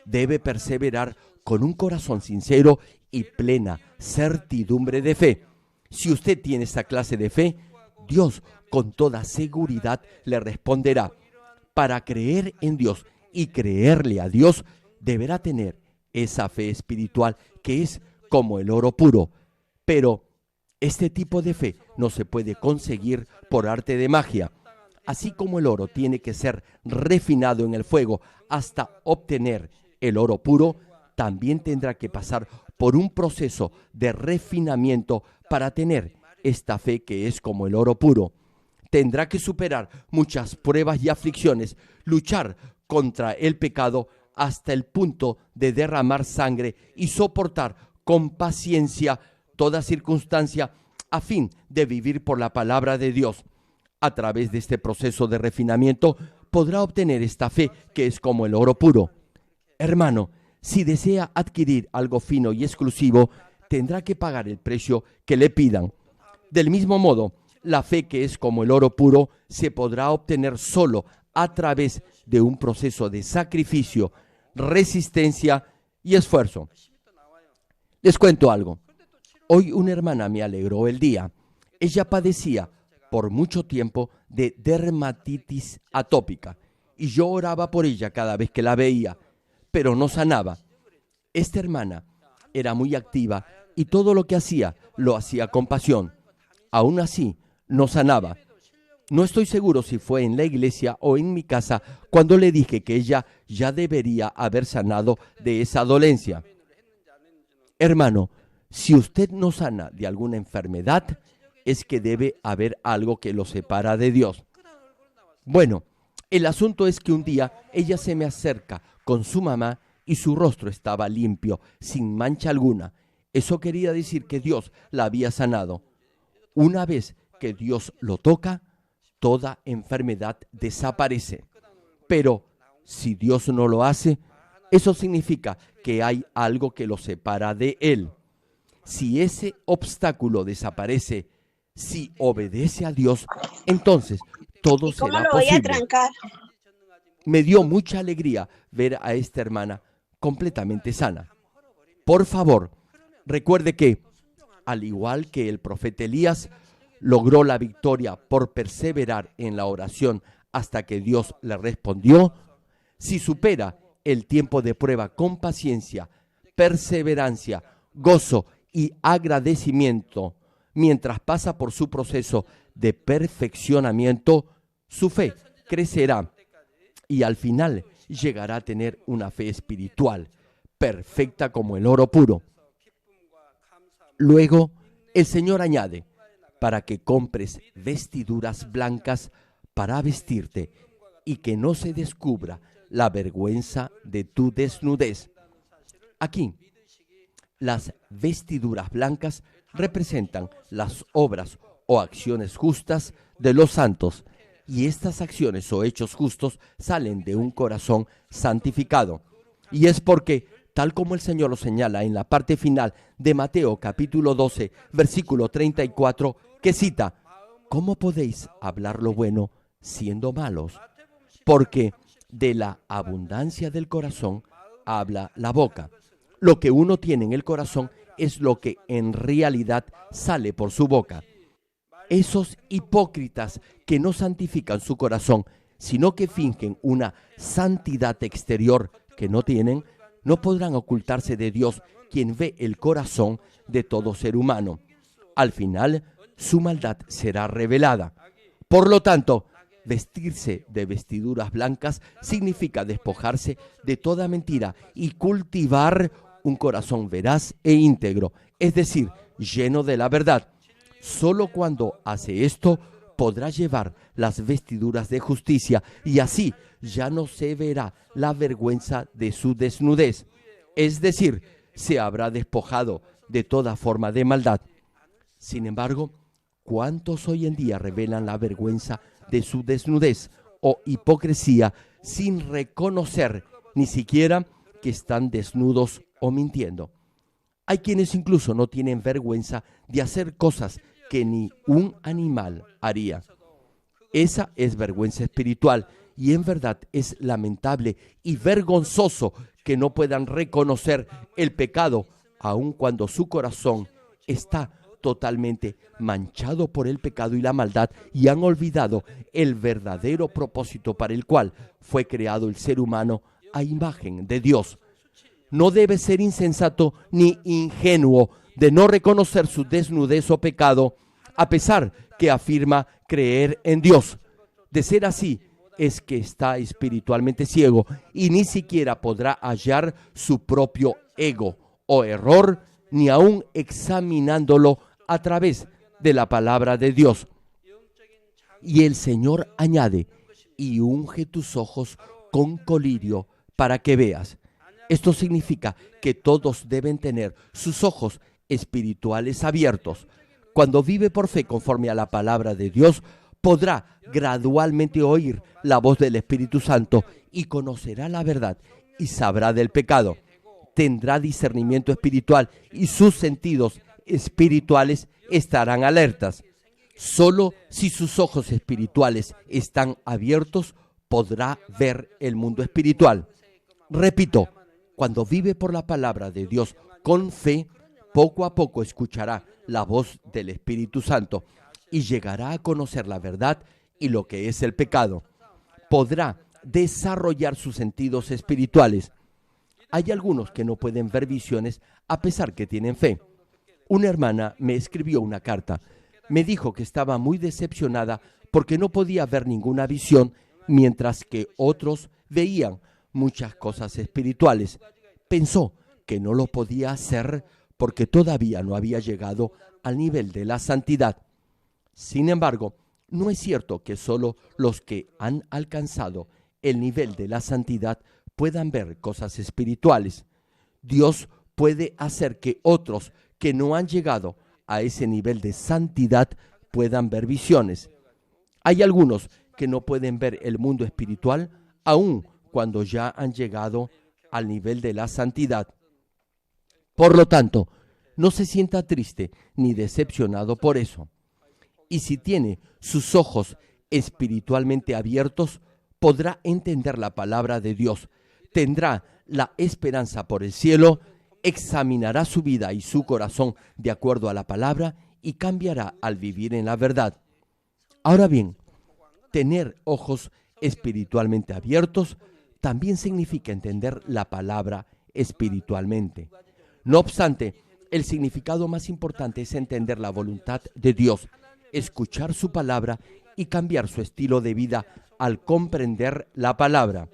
Debe perseverar con un corazón sincero y plena certidumbre de fe. Si usted tiene esta clase de fe, Dios con toda seguridad le responderá. Para creer en Dios y creerle a Dios, deberá tener esa fe espiritual que es como el oro puro. Pero este tipo de fe no se puede conseguir por arte de magia. Así como el oro tiene que ser refinado en el fuego hasta obtener el oro puro, también tendrá que pasar por un proceso de refinamiento para tener esta fe que es como el oro puro. Tendrá que superar muchas pruebas y aflicciones, luchar contra el pecado hasta el punto de derramar sangre y soportar con paciencia toda circunstancia a fin de vivir por la palabra de Dios. A través de este proceso de refinamiento podrá obtener esta fe que es como el oro puro. Hermano, si desea adquirir algo fino y exclusivo, tendrá que pagar el precio que le pidan. Del mismo modo, la fe que es como el oro puro se podrá obtener solo a través de un proceso de sacrificio, resistencia y esfuerzo. Les cuento algo. Hoy una hermana me alegró el día. Ella padecía por mucho tiempo de dermatitis atópica y yo oraba por ella cada vez que la veía, pero no sanaba. Esta hermana era muy activa y todo lo que hacía lo hacía con pasión. Aún así, no sanaba. No estoy seguro si fue en la iglesia o en mi casa cuando le dije que ella ya debería haber sanado de esa dolencia. Hermano, Si usted no sana de alguna enfermedad, es que debe haber algo que lo separa de Dios. Bueno, el asunto es que un día ella se me acerca con su mamá y su rostro estaba limpio, sin mancha alguna. Eso quería decir que Dios la había sanado. Una vez que Dios lo toca, toda enfermedad desaparece. Pero si Dios no lo hace, eso significa que hay algo que lo separa de Él. Si ese obstáculo desaparece, si obedece a Dios, entonces todo ¿Y cómo será lo voy a posible. trancar? Me dio mucha alegría ver a esta hermana completamente sana. Por favor, recuerde que, al igual que el profeta Elías, logró la victoria por perseverar en la oración hasta que Dios le respondió. Si supera el tiempo de prueba con paciencia, perseverancia, gozo y agradecimiento, mientras pasa por su proceso de perfeccionamiento, su fe crecerá y al final llegará a tener una fe espiritual, perfecta como el oro puro. Luego, el Señor añade, para que compres vestiduras blancas para vestirte y que no se descubra la vergüenza de tu desnudez. Aquí, las vestiduras blancas representan las obras o acciones justas de los santos, y estas acciones o hechos justos salen de un corazón santificado. Y es porque, tal como el Señor lo señala en la parte final de Mateo capítulo 12, versículo 34, que cita, ¿cómo podéis hablar lo bueno siendo malos? Porque de la abundancia del corazón habla la boca. Lo que uno tiene en el corazón es lo que en realidad sale por su boca. Esos hipócritas que no santifican su corazón, sino que fingen una santidad exterior que no tienen, no podrán ocultarse de Dios, quien ve el corazón de todo ser humano. Al final, su maldad será revelada. Por lo tanto, vestirse de vestiduras blancas significa despojarse de toda mentira y cultivar un corazón veraz e íntegro, es decir, lleno de la verdad. Solo cuando hace esto podrá llevar las vestiduras de justicia y así ya no se verá la vergüenza de su desnudez. Es decir, se habrá despojado de toda forma de maldad. Sin embargo, ¿cuántos hoy en día revelan la vergüenza de su desnudez o hipocresía sin reconocer ni siquiera que están desnudos o mintiendo? Hay quienes incluso no tienen vergüenza de hacer cosas que ni un animal haría. Esa es vergüenza espiritual y en verdad es lamentable y vergonzoso que no puedan reconocer el pecado aun cuando su corazón está totalmente manchado por el pecado y la maldad y han olvidado el verdadero propósito para el cual fue creado el ser humano a imagen de Dios. No debe ser insensato ni ingenuo de no reconocer su desnudez o pecado, a pesar que afirma creer en Dios. De ser así, es que está espiritualmente ciego y ni siquiera podrá hallar su propio ego o error, ni aún examinándolo a través de la palabra de Dios. Y el Señor añade, y unge tus ojos con colirio para que veas. Esto significa que todos deben tener sus ojos espirituales abiertos. Cuando vive por fe conforme a la palabra de Dios, podrá gradualmente oír la voz del Espíritu Santo y conocerá la verdad y sabrá del pecado. Tendrá discernimiento espiritual y sus sentidos espirituales estarán alertas. Solo si sus ojos espirituales están abiertos, podrá ver el mundo espiritual. Repito, cuando vive por la palabra de Dios con fe, poco a poco escuchará la voz del Espíritu Santo y llegará a conocer la verdad y lo que es el pecado. Podrá desarrollar sus sentidos espirituales. Hay algunos que no pueden ver visiones a pesar que tienen fe. Una hermana me escribió una carta. Me dijo que estaba muy decepcionada porque no podía ver ninguna visión, mientras que otros veían muchas cosas espirituales. Pensó que no lo podía hacer porque todavía no había llegado al nivel de la santidad. Sin embargo, no es cierto que solo los que han alcanzado el nivel de la santidad puedan ver cosas espirituales. Dios puede hacer que otros que no han llegado a ese nivel de santidad puedan ver visiones. Hay algunos que no pueden ver el mundo espiritual aun cuando ya han llegado al nivel de la santidad. Por lo tanto, no se sienta triste ni decepcionado por eso. Y si tiene sus ojos espiritualmente abiertos, podrá entender la palabra de Dios, tendrá la esperanza por el cielo, examinará su vida y su corazón de acuerdo a la palabra y cambiará al vivir en la verdad. Ahora bien, tener ojos espiritualmente abiertos también significa entender la palabra espiritualmente. No obstante, el significado más importante es entender la voluntad de Dios, escuchar su palabra y cambiar su estilo de vida al comprender la palabra.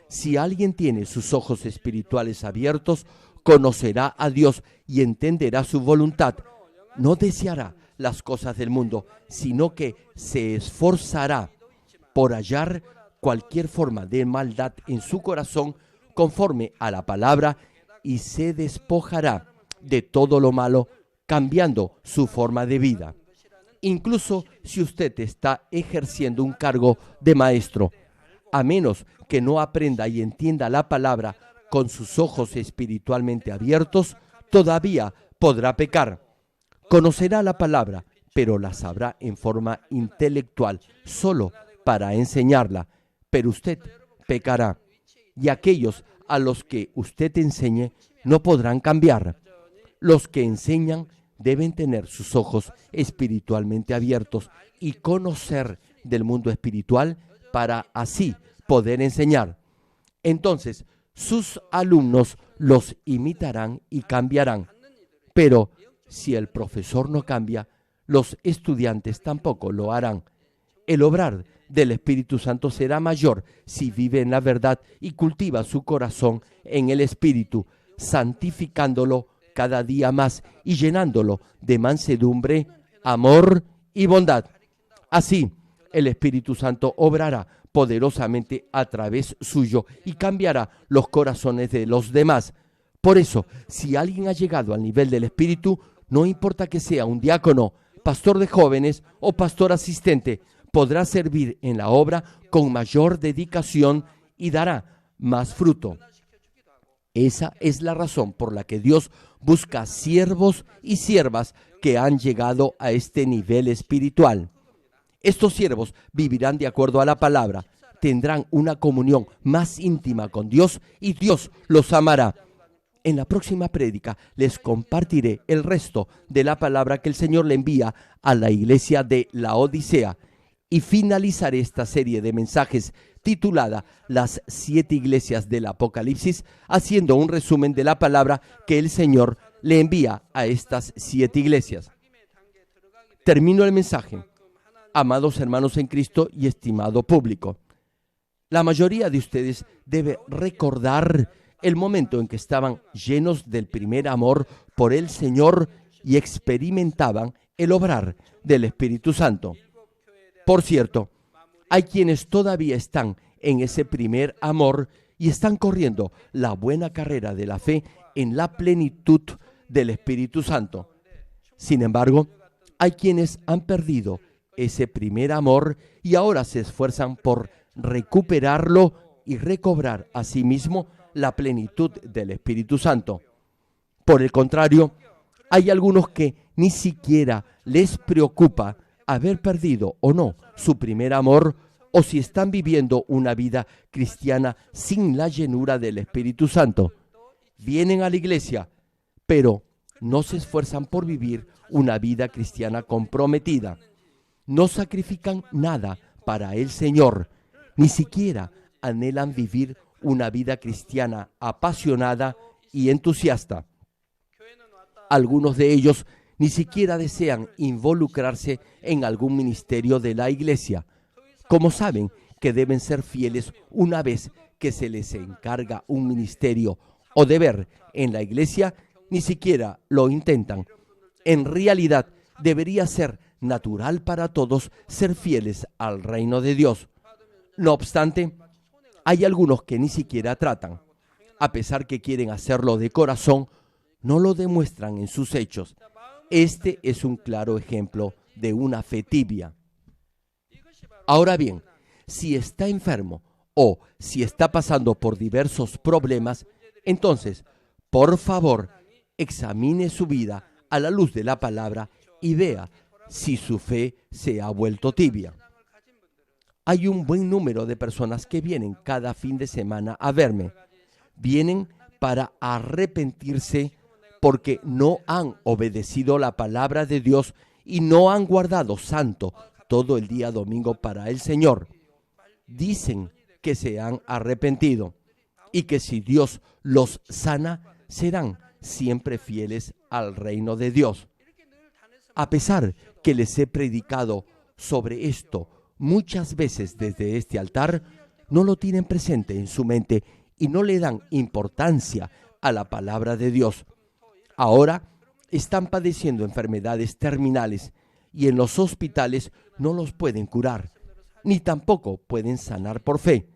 Si alguien tiene sus ojos espirituales abiertos, conocerá a Dios y entenderá su voluntad. No deseará las cosas del mundo, sino que se esforzará por hallar cualquier forma de maldad en su corazón conforme a la palabra y se despojará de todo lo malo, cambiando su forma de vida. Incluso si usted está ejerciendo un cargo de maestro, a menos que no aprenda y entienda la palabra con sus ojos espiritualmente abiertos, todavía podrá pecar. Conocerá la palabra, pero la sabrá en forma intelectual, solo para enseñarla, pero usted pecará, y aquellos a los que usted enseñe no podrán cambiar. Los que enseñan deben tener sus ojos espiritualmente abiertos y conocer del mundo espiritual para así poder enseñar. Entonces, sus alumnos los imitarán y cambiarán. Pero si el profesor no cambia, los estudiantes tampoco lo harán. El obrar del Espíritu Santo será mayor si vive en la verdad y cultiva su corazón en el Espíritu, santificándolo cada día más y llenándolo de mansedumbre, amor y bondad. Así, el Espíritu Santo obrará poderosamente a través suyo y cambiará los corazones de los demás. Por eso, si alguien ha llegado al nivel del Espíritu, no importa que sea un diácono, pastor de jóvenes o pastor asistente, podrá servir en la obra con mayor dedicación y dará más fruto. Esa es la razón por la que Dios busca siervos y siervas que han llegado a este nivel espiritual. Estos siervos vivirán de acuerdo a la palabra, tendrán una comunión más íntima con Dios y Dios los amará. En la próxima prédica les compartiré el resto de la palabra que el Señor le envía a la iglesia de Laodicea y finalizaré esta serie de mensajes titulada Las 7 iglesias del Apocalipsis, haciendo un resumen de la palabra que el Señor le envía a estas 7 iglesias. Termino el mensaje. Amados hermanos en Cristo y estimado público, la mayoría de ustedes debe recordar el momento en que estaban llenos del primer amor por el Señor y experimentaban el obrar del Espíritu Santo. Por cierto, hay quienes todavía están en ese primer amor y están corriendo la buena carrera de la fe en la plenitud del Espíritu Santo. Sin embargo, hay quienes han perdido ese primer amor y ahora se esfuerzan por recuperarlo y recobrar a sí mismo la plenitud del Espíritu Santo. Por el contrario, hay algunos que ni siquiera les preocupa haber perdido o no su primer amor o si están viviendo una vida cristiana sin la llenura del Espíritu Santo. Vienen a la iglesia, pero no se esfuerzan por vivir una vida cristiana comprometida. No sacrifican nada para el Señor, ni siquiera anhelan vivir una vida cristiana apasionada y entusiasta. Algunos de ellos ni siquiera desean involucrarse en algún ministerio de la iglesia. Como saben que deben ser fieles una vez que se les encarga un ministerio o deber en la iglesia, ni siquiera lo intentan. En realidad, debería ser natural para todos ser fieles al reino de Dios. No obstante, hay algunos que ni siquiera tratan. A pesar que quieren hacerlo de corazón, no lo demuestran en sus hechos. Este es un claro ejemplo de una fe tibia. Ahora bien, si está enfermo o si está pasando por diversos problemas, entonces, por favor, examine su vida a la luz de la palabra y vea si su fe se ha vuelto tibia. Hay un buen número de personas que vienen cada fin de semana a verme. Vienen para arrepentirse porque no han obedecido la palabra de Dios y no han guardado santo todo el día domingo para el Señor. Dicen que se han arrepentido y que si Dios los sana, serán siempre fieles al reino de Dios. A pesar que les he predicado sobre esto muchas veces desde este altar, no lo tienen presente en su mente y no le dan importancia a la palabra de Dios. Ahora están padeciendo enfermedades terminales y en los hospitales no los pueden curar, ni tampoco pueden sanar por fe.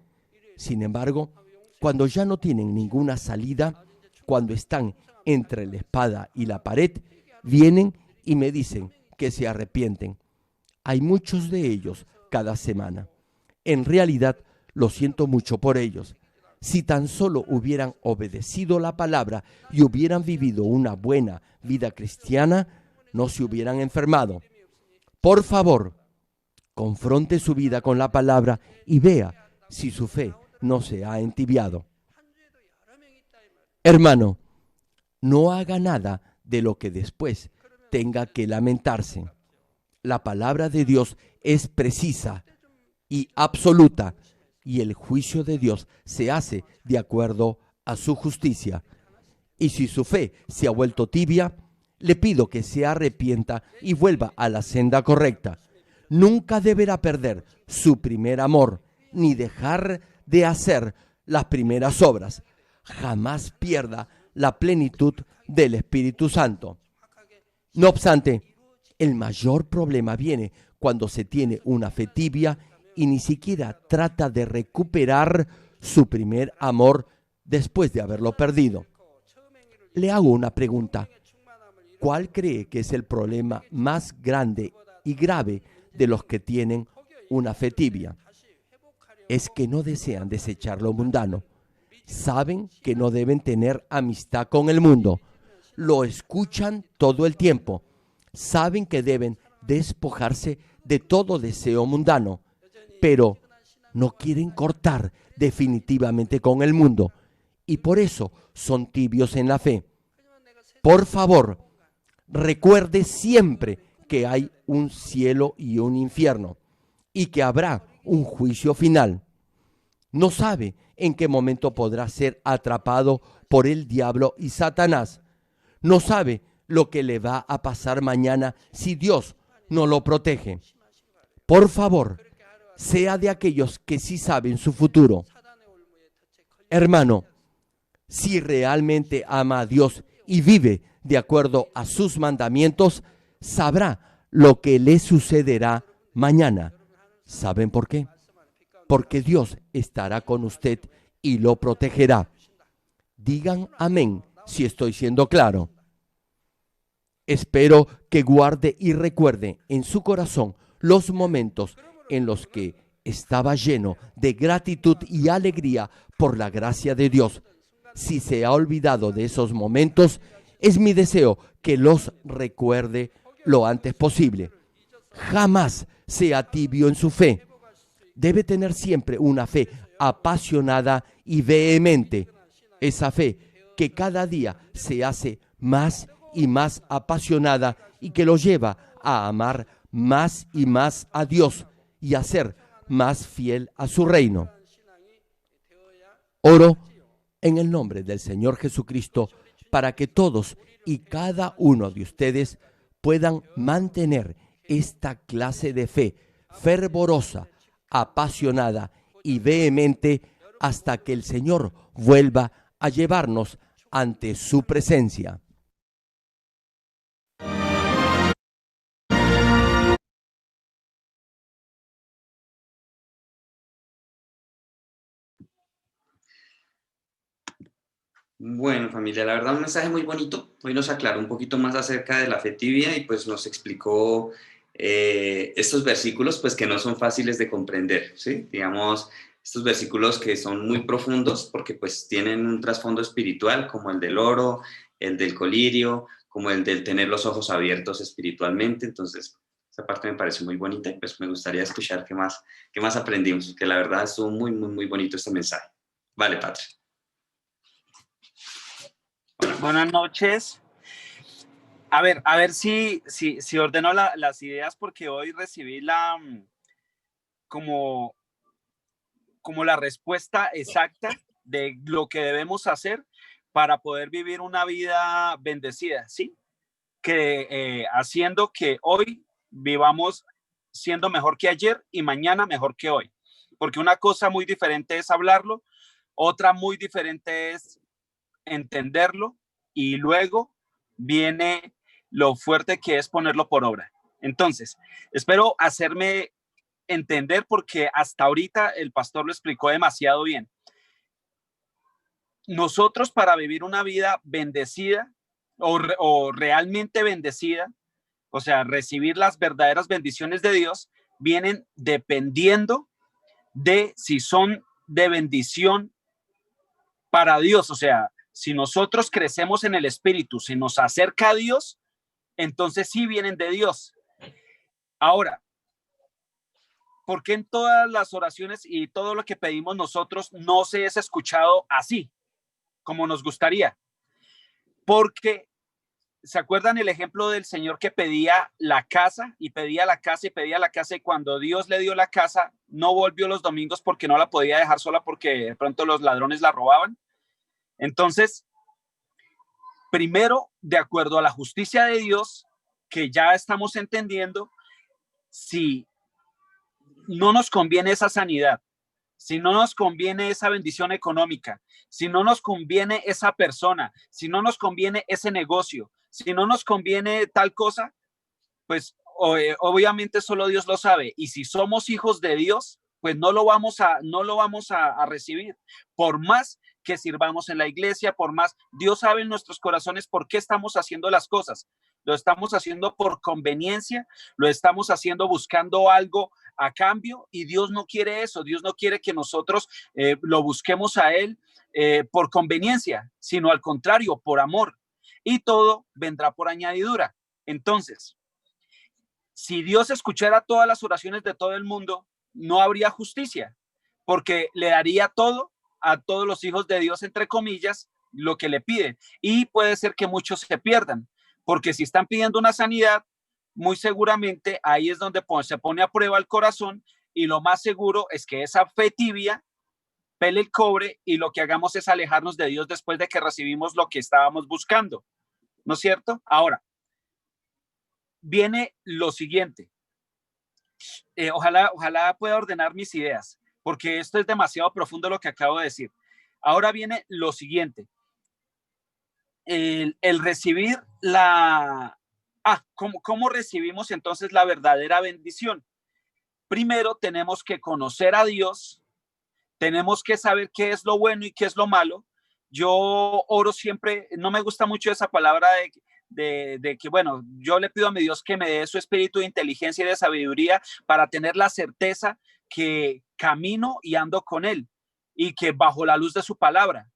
Sin embargo, cuando ya no tienen ninguna salida, cuando están entre la espada y la pared, vienen y me dicen que se arrepienten. Hay muchos de ellos cada semana. En realidad, lo siento mucho por ellos. Si tan solo hubieran obedecido la palabra y hubieran vivido una buena vida cristiana, no se hubieran enfermado. Por favor, confronte su vida con la palabra y vea si su fe no se ha entibiado. Hermano, no haga nada de lo que después tenga que lamentarse. La palabra de Dios es precisa y absoluta, y el juicio de Dios se hace de acuerdo a su justicia. Y si su fe se ha vuelto tibia, le pido que se arrepienta y vuelva a la senda correcta. Nunca deberá perder su primer amor, ni dejar de hacer las primeras obras. Jamás pierda la plenitud del Espíritu Santo. No obstante, el mayor problema viene cuando se tiene una fe tibia y ni siquiera trata de recuperar su primer amor después de haberlo perdido. Le hago una pregunta. ¿Cuál cree que es el problema más grande y grave de los que tienen una fe tibia? Es que no desean desechar lo mundano. Saben que no deben tener amistad con el mundo. Lo escuchan todo el tiempo. Saben que deben despojarse de todo deseo mundano, pero no quieren cortar definitivamente con el mundo y por eso son tibios en la fe. Por favor, recuerde siempre que hay un cielo y un infierno y que habrá un juicio final. No sabe en qué momento podrá ser atrapado por el diablo y Satanás. No sabe lo que le va a pasar mañana si Dios no lo protege. Por favor, sea de aquellos que sí saben su futuro. Hermano, si realmente ama a Dios y vive de acuerdo a sus mandamientos, sabrá lo que le sucederá mañana. ¿Saben por qué? Porque Dios estará con usted y lo protegerá. Digan amén si estoy siendo claro. Espero que guarde y recuerde en su corazón los momentos en los que estaba lleno de gratitud y alegría por la gracia de Dios. Si se ha olvidado de esos momentos, es mi deseo que los recuerde lo antes posible. Jamás sea tibio en su fe. Debe tener siempre una fe apasionada y vehemente. Esa fe que cada día se hace más y más apasionada y que lo lleva a amar más y más a Dios y a ser más fiel a su reino. Oro en el nombre del Señor Jesucristo para que todos y cada uno de ustedes puedan mantener esta clase de fe fervorosa, apasionada y vehemente hasta que el Señor vuelva a llevarnos ante su presencia. Bueno, familia, la verdad un mensaje muy bonito. Hoy nos aclaró un poquito más acerca de la fe tibia y pues nos explicó estos versículos pues que no son fáciles de comprender, ¿sí? Digamos, estos versículos que son muy profundos porque pues tienen un trasfondo espiritual como el del oro, el del colirio, como el del tener los ojos abiertos espiritualmente. Entonces, esa parte me pareció muy bonita y pues me gustaría escuchar qué más aprendimos, que la verdad estuvo muy, muy, muy bonito este mensaje. Vale, Patria. Buenas noches. A ver si ordeno las ideas porque hoy recibí como, como la respuesta exacta de lo que debemos hacer para poder vivir una vida bendecida, ¿sí? Que haciendo que hoy vivamos siendo mejor que ayer y mañana mejor que hoy. Porque una cosa muy diferente es hablarlo, otra muy diferente es entenderlo y luego viene lo fuerte que es ponerlo por obra. Entonces, espero hacerme entender porque hasta ahorita el pastor lo explicó demasiado bien. Nosotros para vivir una vida bendecida o realmente bendecida, o sea, recibir las verdaderas bendiciones de Dios, vienen dependiendo de si son de bendición para Dios. O sea, si nosotros crecemos en el Espíritu, si nos acerca a Dios, entonces sí vienen de Dios. Ahora, ¿por qué en todas las oraciones y todo lo que pedimos nosotros no se es escuchado así, como nos gustaría? Porque, ¿se acuerdan el ejemplo del señor que pedía la casa y pedía la casa y pedía la casa y cuando Dios le dio la casa, no volvió los domingos porque no la podía dejar sola porque de pronto los ladrones la robaban? Entonces, primero, de acuerdo a la justicia de Dios, que ya estamos entendiendo, si no nos conviene esa sanidad, si no nos conviene esa bendición económica, si no nos conviene esa persona, si no nos conviene ese negocio, si no nos conviene tal cosa, pues obviamente solo Dios lo sabe. Y si somos hijos de Dios, pues no lo vamos a recibir. Por más que sirvamos en la iglesia, por más, Dios sabe en nuestros corazones por qué estamos haciendo las cosas. Lo estamos haciendo por conveniencia, lo estamos haciendo buscando algo a cambio y Dios no quiere eso. Dios no quiere que nosotros lo busquemos a Él por conveniencia, sino al contrario, por amor. Y todo vendrá por añadidura. Entonces, si Dios escuchara todas las oraciones de todo el mundo, no habría justicia, porque le daría todo a todos los hijos de Dios, entre comillas, lo que le piden. Y puede ser que muchos se pierdan, porque si están pidiendo una sanidad, muy seguramente ahí es donde se pone a prueba el corazón y lo más seguro es que esa fe tibia pele el cobre y lo que hagamos es alejarnos de Dios después de que recibimos lo que estábamos buscando, ¿no es cierto? Ahora, viene lo siguiente. Ojalá pueda ordenar mis ideas, porque esto es demasiado profundo lo que acabo de decir. Ahora viene lo siguiente. El recibir ¿cómo recibimos entonces la verdadera bendición? Primero tenemos que conocer a Dios, tenemos que saber qué es lo bueno y qué es lo malo. Yo oro siempre, no me gusta mucho esa palabra de que, bueno, yo le pido a mi Dios que me dé su espíritu de inteligencia y de sabiduría para tener la certeza que camino y ando con Él y que bajo la luz de su palabra,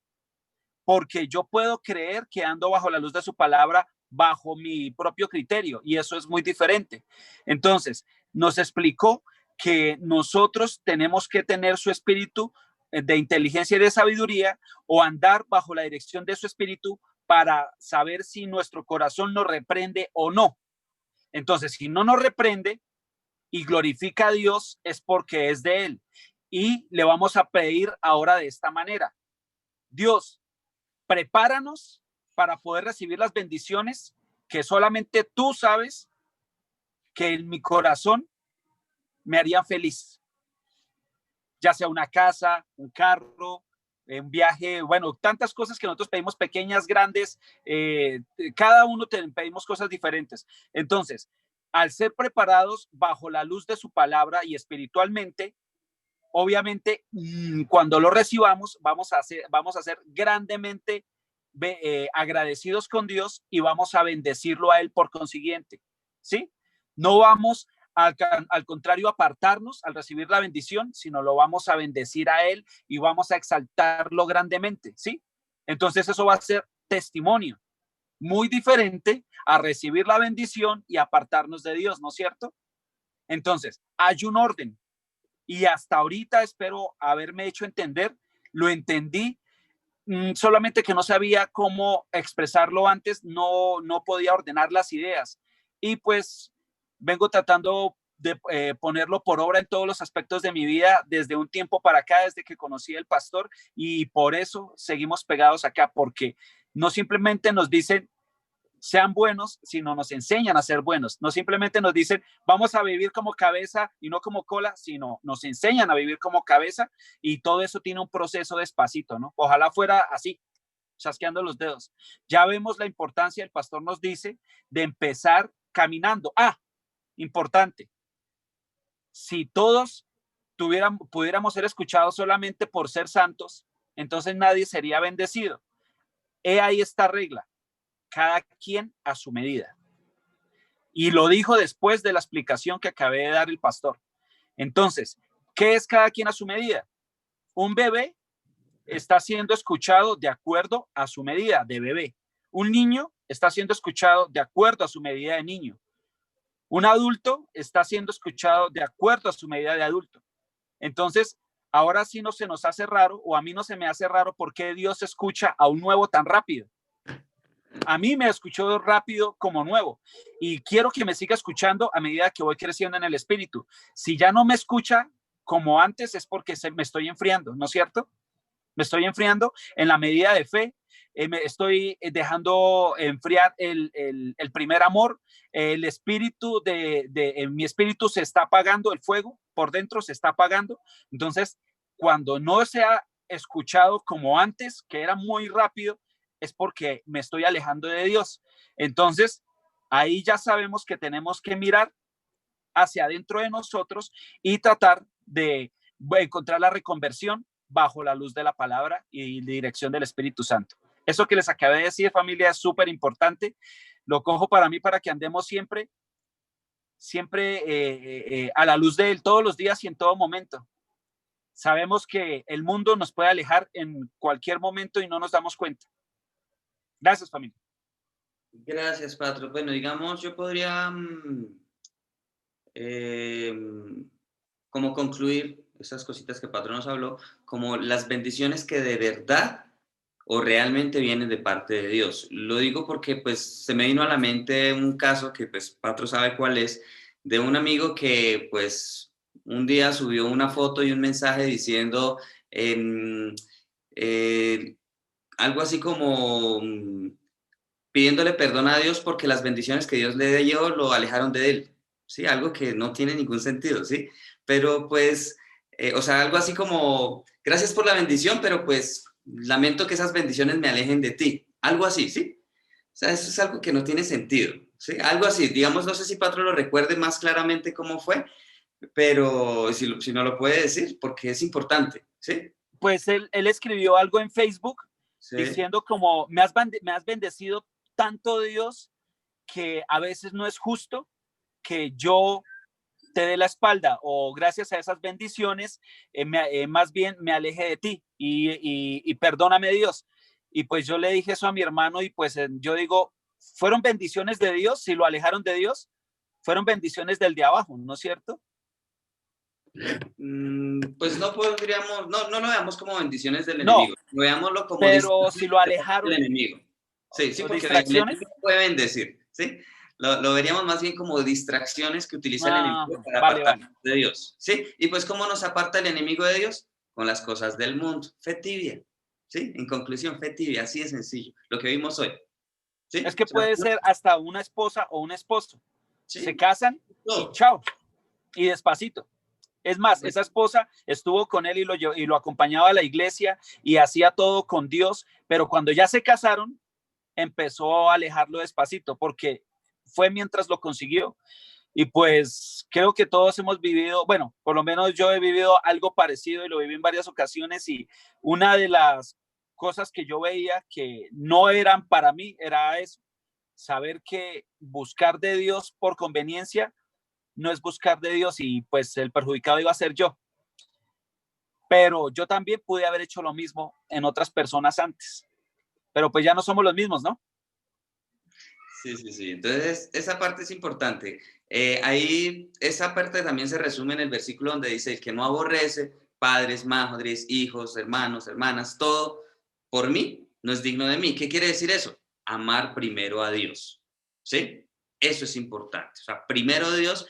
porque yo puedo creer que ando bajo la luz de su palabra bajo mi propio criterio y eso es muy diferente. Entonces, nos explicó que nosotros tenemos que tener su espíritu de inteligencia y de sabiduría o andar bajo la dirección de su espíritu para saber si nuestro corazón nos reprende o no. Entonces, si no nos reprende y glorifica a Dios, es porque es de Él. Y le vamos a pedir ahora de esta manera: Dios, prepáranos para poder recibir las bendiciones que solamente tú sabes que en mi corazón me harían feliz. Ya sea una casa, un carro, un viaje, bueno, tantas cosas que nosotros pedimos, pequeñas, grandes, cada uno pedimos cosas diferentes. Entonces, al ser preparados bajo la luz de su palabra y espiritualmente, obviamente, cuando lo recibamos, vamos a ser grandemente agradecidos con Dios y vamos a bendecirlo a Él por consiguiente, ¿sí? No vamos al contrario a apartarnos al recibir la bendición, sino lo vamos a bendecir a Él y vamos a exaltarlo grandemente, ¿sí? Entonces eso va a ser testimonio, muy diferente a recibir la bendición y apartarnos de Dios, ¿no es cierto? Entonces, hay un orden y hasta ahorita espero haberme hecho entender, lo entendí, solamente que no sabía cómo expresarlo antes, no podía ordenar las ideas y pues vengo tratando de ponerlo por obra en todos los aspectos de mi vida desde un tiempo para acá, desde que conocí al pastor, y por eso seguimos pegados acá, porque no simplemente nos dicen sean buenos, sino nos enseñan a ser buenos. No simplemente nos dicen vamos a vivir como cabeza y no como cola, sino nos enseñan a vivir como cabeza, y todo eso tiene un proceso despacito, ¿no? Ojalá fuera así, chasqueando los dedos. Ya vemos la importancia, el pastor nos dice, de empezar caminando. Importante, si todos pudiéramos ser escuchados solamente por ser santos, entonces nadie sería bendecido. Ahí esta regla, cada quien a su medida. Y lo dijo después de la explicación que acabé de dar el pastor. Entonces, ¿qué es cada quien a su medida? Un bebé está siendo escuchado de acuerdo a su medida de bebé. Un niño está siendo escuchado de acuerdo a su medida de niño. Un adulto está siendo escuchado de acuerdo a su medida de adulto. Entonces, ahora sí no se nos hace raro, o a mí no se me hace raro, por qué Dios escucha a un nuevo tan rápido. A mí me escuchó rápido como nuevo y quiero que me siga escuchando a medida que voy creciendo en el espíritu. Si ya no me escucha como antes es porque me estoy enfriando, ¿no es cierto? Me estoy enfriando en la medida de fe. Me estoy dejando enfriar el primer amor, el espíritu mi espíritu se está apagando, el fuego por dentro se está apagando. Entonces, cuando no se ha escuchado como antes, que era muy rápido, es porque me estoy alejando de Dios. Entonces, ahí ya sabemos que tenemos que mirar hacia adentro de nosotros y tratar de encontrar la reconversión bajo la luz de la palabra y la dirección del Espíritu Santo. Eso que les acabé de decir, familia, es súper importante. Lo cojo para mí para que andemos siempre a la luz de Él todos los días y en todo momento. Sabemos que el mundo nos puede alejar en cualquier momento y no nos damos cuenta. Gracias, familia. Gracias, Patro. Bueno, digamos, yo podría como concluir esas cositas que Patro nos habló, como las bendiciones que de verdad o realmente vienen de parte de Dios. Lo digo porque pues se me vino a la mente un caso que pues Patro sabe cuál es, de un amigo que pues un día subió una foto y un mensaje diciendo algo así como pidiéndole perdón a Dios porque las bendiciones que Dios le dio lo alejaron de él, ¿sí? Algo que no tiene ningún sentido, ¿sí? Pero pues, o sea, algo así como, gracias por la bendición, pero pues lamento que esas bendiciones me alejen de ti, algo así, ¿sí? O sea, eso es algo que no tiene sentido, ¿sí? Algo así, digamos, no sé si Patro lo recuerde más claramente cómo fue, pero si no lo puede decir, porque es importante, ¿sí? Pues él escribió algo en Facebook, Sí. diciendo como, me has bendecido tanto, Dios, que a veces no es justo que yo te dé la espalda, o gracias a esas bendiciones, más bien me aleje de ti y perdóname, Dios. Y pues yo le dije eso a mi hermano y pues yo digo, ¿fueron bendiciones de Dios? Si lo alejaron de Dios, fueron bendiciones del de abajo, ¿no es cierto? Pues no podríamos, no lo veamos como bendiciones del No, enemigo, veámoslo como pero si lo alejaron del enemigo. Sí, porque distracciones, puede bendecir, ¿sí? Lo veríamos más bien como distracciones que utiliza el enemigo para apartarnos de Dios, ¿sí? Y pues, ¿cómo nos aparta el enemigo de Dios? Con las cosas del mundo, fe tibia, ¿sí? En conclusión, fe tibia, así de sencillo, lo que vimos hoy, ¿sí? es que puede ser hasta una esposa o un esposo. ¿Sí? Se casan y chao, y despacito. Es más, esa esposa estuvo con él y lo acompañaba a la iglesia y hacía todo con Dios, pero cuando ya se casaron, empezó a alejarlo despacito porque fue mientras lo consiguió. Y pues creo que todos hemos vivido, bueno, por lo menos yo he vivido algo parecido y lo viví en varias ocasiones, y una de las cosas que yo veía que no eran para mí, era eso, saber que buscar de Dios por conveniencia no es buscar de Dios y pues el perjudicado iba a ser yo. Pero yo también pude haber hecho lo mismo en otras personas antes, pero pues ya no somos los mismos, ¿no? Sí, sí, sí. Entonces, esa parte es importante. Ahí, esa parte también se resume en el versículo donde dice, el que no aborrece padres, madres, hijos, hermanos, hermanas, todo por mí, no es digno de mí. ¿Qué quiere decir eso? Amar primero a Dios, ¿sí? Eso es importante. O sea, primero Dios,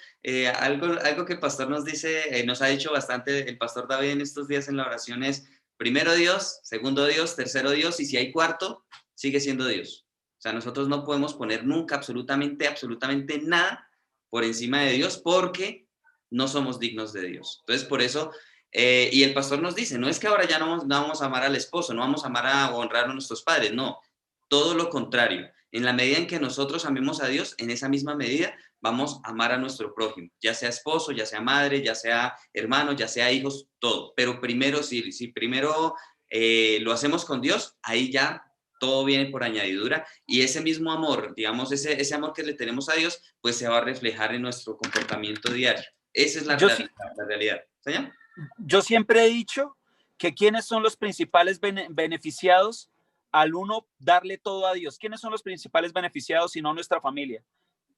algo que el pastor nos dice, nos ha dicho bastante el pastor David en estos días en la oración es, primero Dios, segundo Dios, tercero Dios, y si hay cuarto, sigue siendo Dios. O sea, nosotros no podemos poner nunca absolutamente nada por encima de Dios porque no somos dignos de Dios. Entonces, por eso, y el pastor nos dice, no es que ahora ya no vamos a amar al esposo, no vamos a amar o honrar a nuestros padres, no, todo lo contrario. En la medida en que nosotros amemos a Dios, en esa misma medida vamos a amar a nuestro prójimo, ya sea esposo, ya sea madre, ya sea hermano, ya sea hijos, todo. Pero primero, si primero lo hacemos con Dios, ahí ya todo viene por añadidura y ese mismo amor, digamos, ese amor que le tenemos a Dios, pues se va a reflejar en nuestro comportamiento diario. Esa es la realidad. ¿Señor? Yo siempre he dicho que quiénes son los principales beneficiados al uno darle todo a Dios. ¿Quiénes son los principales beneficiados si no nuestra familia?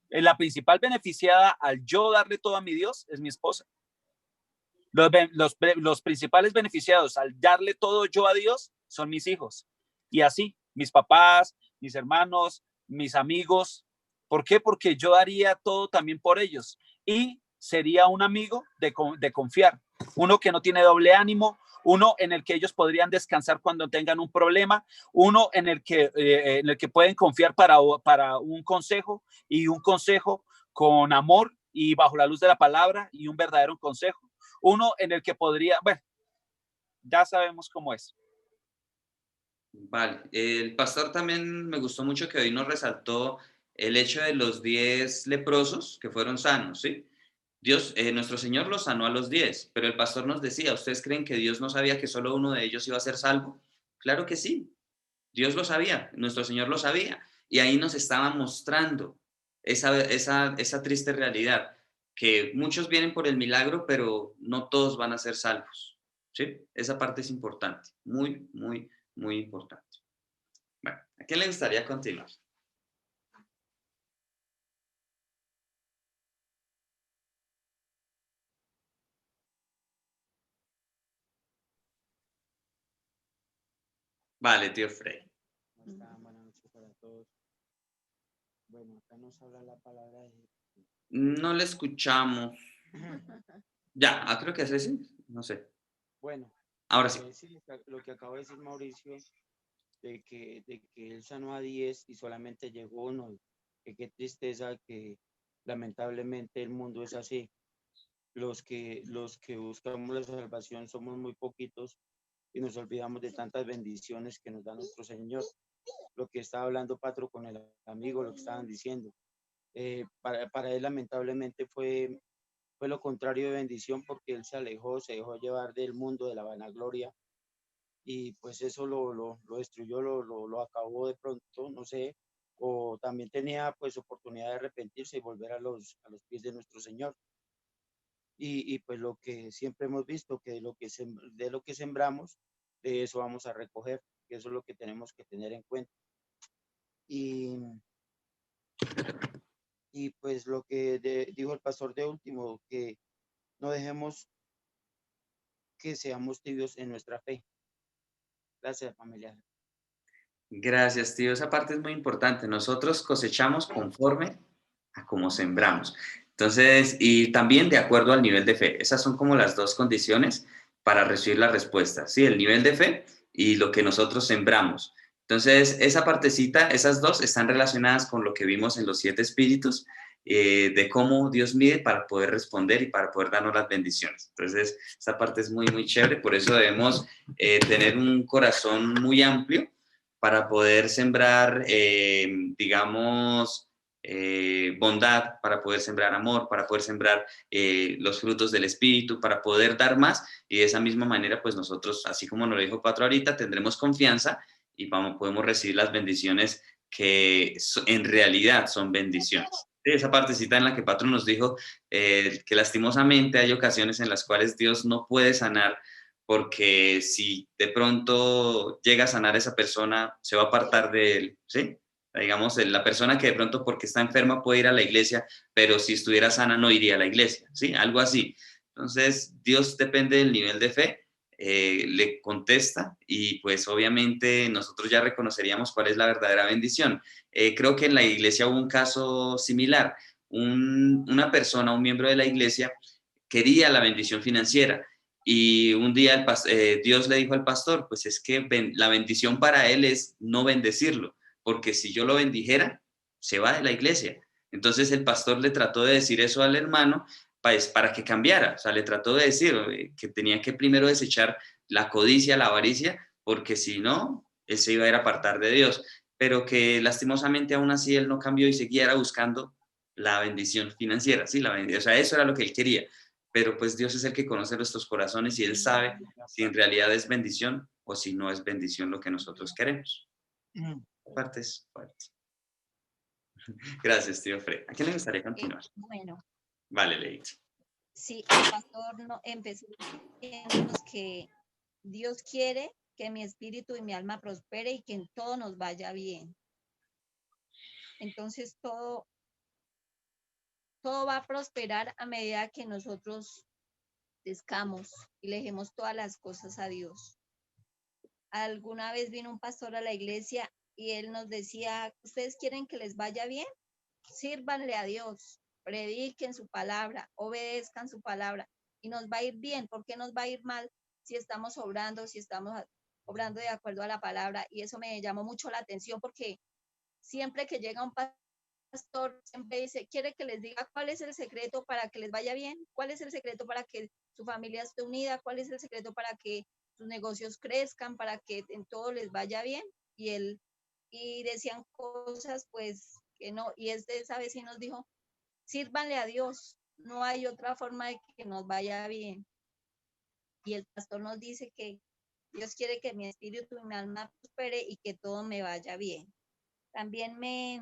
La principal beneficiada al yo darle todo a mi Dios es mi esposa. Los principales beneficiados al darle todo yo a Dios son mis hijos. Y así, mis papás, mis hermanos, mis amigos. ¿Por qué? Porque yo daría todo también por ellos. Y sería un amigo de confiar. Uno que no tiene doble ánimo, uno en el que ellos podrían descansar cuando tengan un problema, uno en el que pueden confiar para un consejo y un consejo con amor y bajo la luz de la palabra y un verdadero consejo. Uno en el que podría, bueno, ya sabemos cómo es. Vale, el pastor también me gustó mucho que hoy nos resaltó el hecho de los 10 leprosos que fueron sanos, ¿sí? Dios, nuestro Señor los sanó a los 10, pero el pastor nos decía, ¿ustedes creen que Dios no sabía que solo uno de ellos iba a ser salvo? Claro que sí, Dios lo sabía, nuestro Señor lo sabía, y ahí nos estaba mostrando esa triste realidad, que muchos vienen por el milagro, pero no todos van a ser salvos, ¿sí? Esa parte es importante, muy, muy, muy importante. Bueno, ¿a quién le gustaría continuar? Vale, tío Frey. Buenas noches para todos. Bueno, acá nos habla la palabra de... No le escuchamos. Ya, creo que es ese, no sé. Bueno, Ahora sí. Sí, lo que acaba de decir Mauricio, de que él sanó a 10 y solamente llegó uno. Qué tristeza que lamentablemente el mundo es así. Los que buscamos la salvación somos muy poquitos y nos olvidamos de tantas bendiciones que nos da nuestro Señor. Lo que estaba hablando Patro con el amigo, lo que estaban diciendo. Para él lamentablemente fue lo contrario de bendición porque él se dejó llevar del mundo de la vanagloria y pues eso lo destruyó, lo acabó de pronto, no sé, o también tenía pues oportunidad de arrepentirse y volver a los pies de nuestro Señor. Y pues lo que siempre hemos visto, que de lo que sembramos, de eso vamos a recoger, que eso es lo que tenemos que tener en cuenta. Y pues lo que dijo el pastor de último, que no dejemos que seamos tibios en nuestra fe. Gracias, familia. Gracias, tío. Esa parte es muy importante. Nosotros cosechamos conforme a como sembramos. Entonces, y también de acuerdo al nivel de fe. Esas son como las dos condiciones para recibir la respuesta, ¿sí? El nivel de fe y lo que nosotros sembramos. Entonces, esa partecita, esas dos están relacionadas con lo que vimos en los 7 espíritus, de cómo Dios mide para poder responder y para poder darnos las bendiciones. Entonces, esa parte es muy, muy chévere. Por eso debemos tener un corazón muy amplio para poder sembrar, digamos, bondad, para poder sembrar amor, para poder sembrar los frutos del Espíritu, para poder dar más, y de esa misma manera, pues nosotros, así como nos lo dijo Patro ahorita, tendremos confianza y podemos recibir las bendiciones que en realidad son bendiciones. Esa partecita en la que Patro nos dijo que lastimosamente hay ocasiones en las cuales Dios no puede sanar, porque si de pronto llega a sanar a esa persona, se va a apartar de él, ¿sí? Digamos, la persona que de pronto porque está enferma puede ir a la iglesia, pero si estuviera sana no iría a la iglesia, ¿sí? Algo así. Entonces, Dios depende del nivel de fe, le contesta y pues obviamente nosotros ya reconoceríamos cuál es la verdadera bendición. Creo que en la iglesia hubo un caso similar. Una persona, un miembro de la iglesia, quería la bendición financiera y un día Dios le dijo al pastor, pues es que la bendición para él es no bendecirlo, porque si yo lo bendijera, se va de la iglesia. Entonces el pastor le trató de decir eso al hermano pues, para que cambiara, o sea, le trató de decir que tenía que primero desechar la codicia, la avaricia, porque si no, él se iba a ir a apartar de Dios, pero que lastimosamente aún así él no cambió y seguía buscando la bendición financiera, ¿sí? O sea, eso era lo que él quería, pero pues Dios es el que conoce nuestros corazones y Él sabe si en realidad es bendición o si no es bendición lo que nosotros queremos. Parte es fuerte. Gracias, tío Fred. ¿A quién le gustaría continuar? Bueno, Vale, Leito. sí, el pastor empezó diciéndonos que Dios quiere que mi espíritu y mi alma prospere y que en todo nos vaya bien. Entonces todo va a prosperar a medida que nosotros descamos y le dejemos todas las cosas a Dios. Alguna vez vino un pastor a la iglesia y él nos decía, ¿ustedes quieren que les vaya bien? Sírvanle a Dios, prediquen su palabra, obedezcan su palabra y nos va a ir bien. ¿Por qué nos va a ir mal si estamos obrando, si estamos obrando de acuerdo a la palabra? Y eso me llamó mucho la atención porque siempre que llega un pastor, siempre dice, ¿quiere que les diga cuál es el secreto para que les vaya bien? ¿Cuál es el secreto para que su familia esté unida? ¿Cuál es el secreto para que sus negocios crezcan, para que en todo les vaya bien? Y decían cosas pues que no, y esa vez sí nos dijo, sírvanle a Dios, no hay otra forma de que nos vaya bien. Y el pastor nos dice que Dios quiere que mi espíritu y mi alma prospere y que todo me vaya bien. También me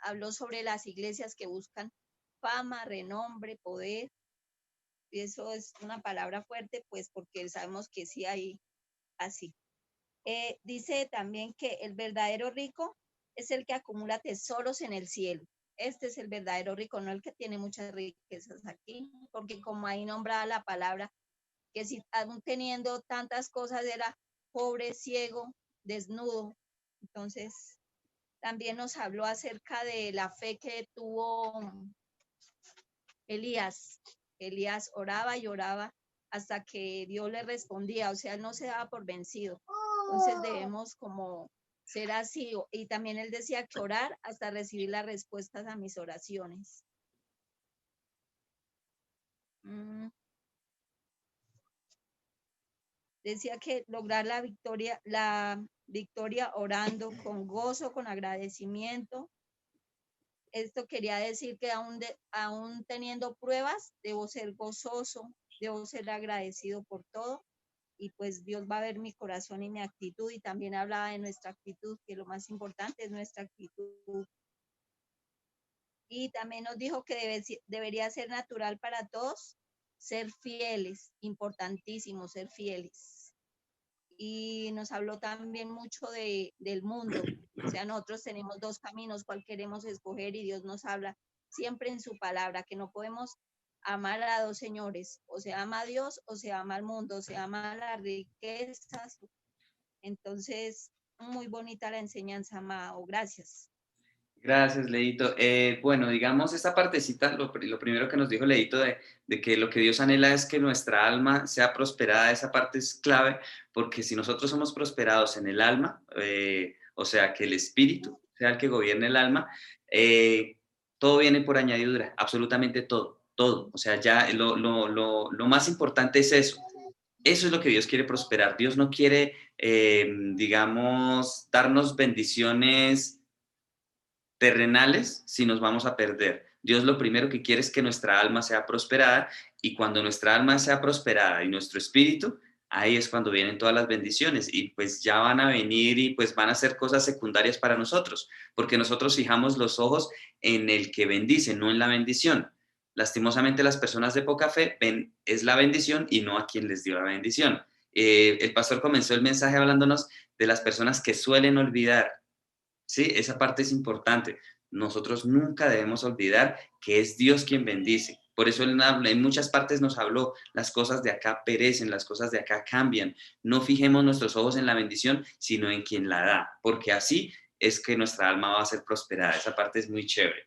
habló sobre las iglesias que buscan fama, renombre, poder. Y eso es una palabra fuerte, pues porque sabemos que sí hay así. Dice también que el verdadero rico es el que acumula tesoros en el cielo. Este es el verdadero rico, no el que tiene muchas riquezas aquí, porque como ahí nombraba la palabra, que si aún teniendo tantas cosas era pobre, ciego, desnudo. Entonces, también nos habló acerca de la fe que tuvo Elías. Elías oraba y oraba hasta que Dios le respondía, o sea, él no se daba por vencido. Entonces debemos como ser así. Y también él decía que orar hasta recibir las respuestas a mis oraciones. Decía que lograr la victoria orando con gozo, con agradecimiento. Esto quería decir que aún teniendo pruebas, debo ser gozoso, debo ser agradecido por todo. Y pues Dios va a ver mi corazón y mi actitud, y también hablaba de nuestra actitud, que lo más importante es nuestra actitud. Y también nos dijo que debería ser natural para todos ser fieles, importantísimo ser fieles. Y nos habló también mucho del mundo, o sea, nosotros tenemos dos caminos, cuál queremos escoger, y Dios nos habla siempre en su palabra, que no podemos amar a dos señores, o se ama a Dios o se ama al mundo, o se ama las riquezas. Entonces, muy bonita la enseñanza, Mao. Gracias. Gracias, Leito. Bueno, digamos, esta partecita, lo primero que nos dijo Leito de que lo que Dios anhela es que nuestra alma sea prosperada, esa parte es clave, porque si nosotros somos prosperados en el alma, o sea, que el espíritu sea el que gobierne el alma, todo viene por añadidura, absolutamente todo, todo. O sea, ya lo más importante es eso. Eso es lo que Dios quiere prosperar. Dios no quiere, digamos, darnos bendiciones terrenales si nos vamos a perder. Dios lo primero que quiere es que nuestra alma sea prosperada, y cuando nuestra alma sea prosperada y nuestro espíritu, ahí es cuando vienen todas las bendiciones, y pues ya van a venir y pues van a ser cosas secundarias para nosotros, porque nosotros fijamos los ojos en el que bendice, no en la bendición. Lastimosamente las personas de poca fe ven es la bendición y no a quien les dio la bendición. El pastor comenzó el mensaje hablándonos de las personas que suelen olvidar. Sí, esa parte es importante. Nosotros nunca debemos olvidar que es Dios quien bendice. Por eso él en muchas partes nos habló, las cosas de acá perecen, las cosas de acá cambian. No fijemos nuestros ojos en la bendición, sino en quien la da, porque así es que nuestra alma va a ser prosperada. Esa parte es muy chévere.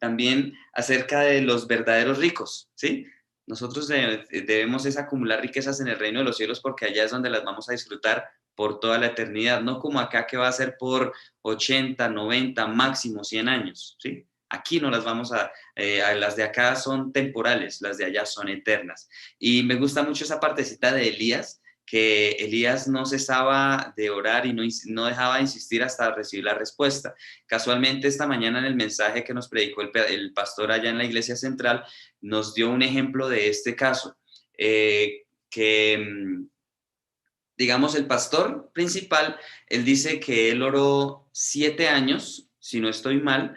También acerca de los verdaderos ricos, ¿sí? Nosotros debemos es acumular riquezas en el reino de los cielos, porque allá es donde las vamos a disfrutar por toda la eternidad, no como acá que va a ser por 80, 90, máximo 100 años, ¿sí? Aquí no las vamos las de acá son temporales, las de allá son eternas. Y me gusta mucho esa partecita de Elías, que Elías no cesaba de orar y no dejaba de insistir hasta recibir la respuesta. Casualmente esta mañana en el mensaje que nos predicó el pastor allá en la iglesia central, nos dio un ejemplo de este caso, digamos, el pastor principal, él dice que él oró 7 años, si no estoy mal,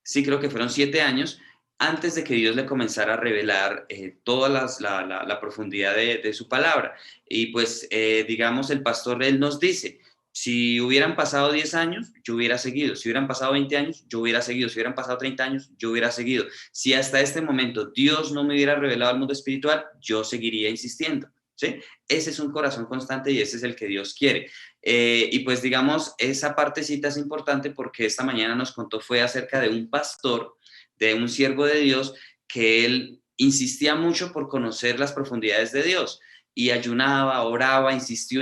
sí creo que fueron 7 años, antes de que Dios le comenzara a revelar toda la profundidad de su palabra. Y pues, digamos, el pastor, él nos dice, si hubieran pasado 10 años, yo hubiera seguido. Si hubieran pasado 20 años, yo hubiera seguido. Si hubieran pasado 30 años, yo hubiera seguido. Si hasta este momento Dios no me hubiera revelado el mundo espiritual, yo seguiría insistiendo, ¿sí? Ese es un corazón constante y ese es el que Dios quiere. Y pues digamos, esa partecita es importante porque esta mañana nos contó fue acerca de un pastor, de un siervo de Dios, que él insistía mucho por conocer las profundidades de Dios y ayunaba, oraba, insistió,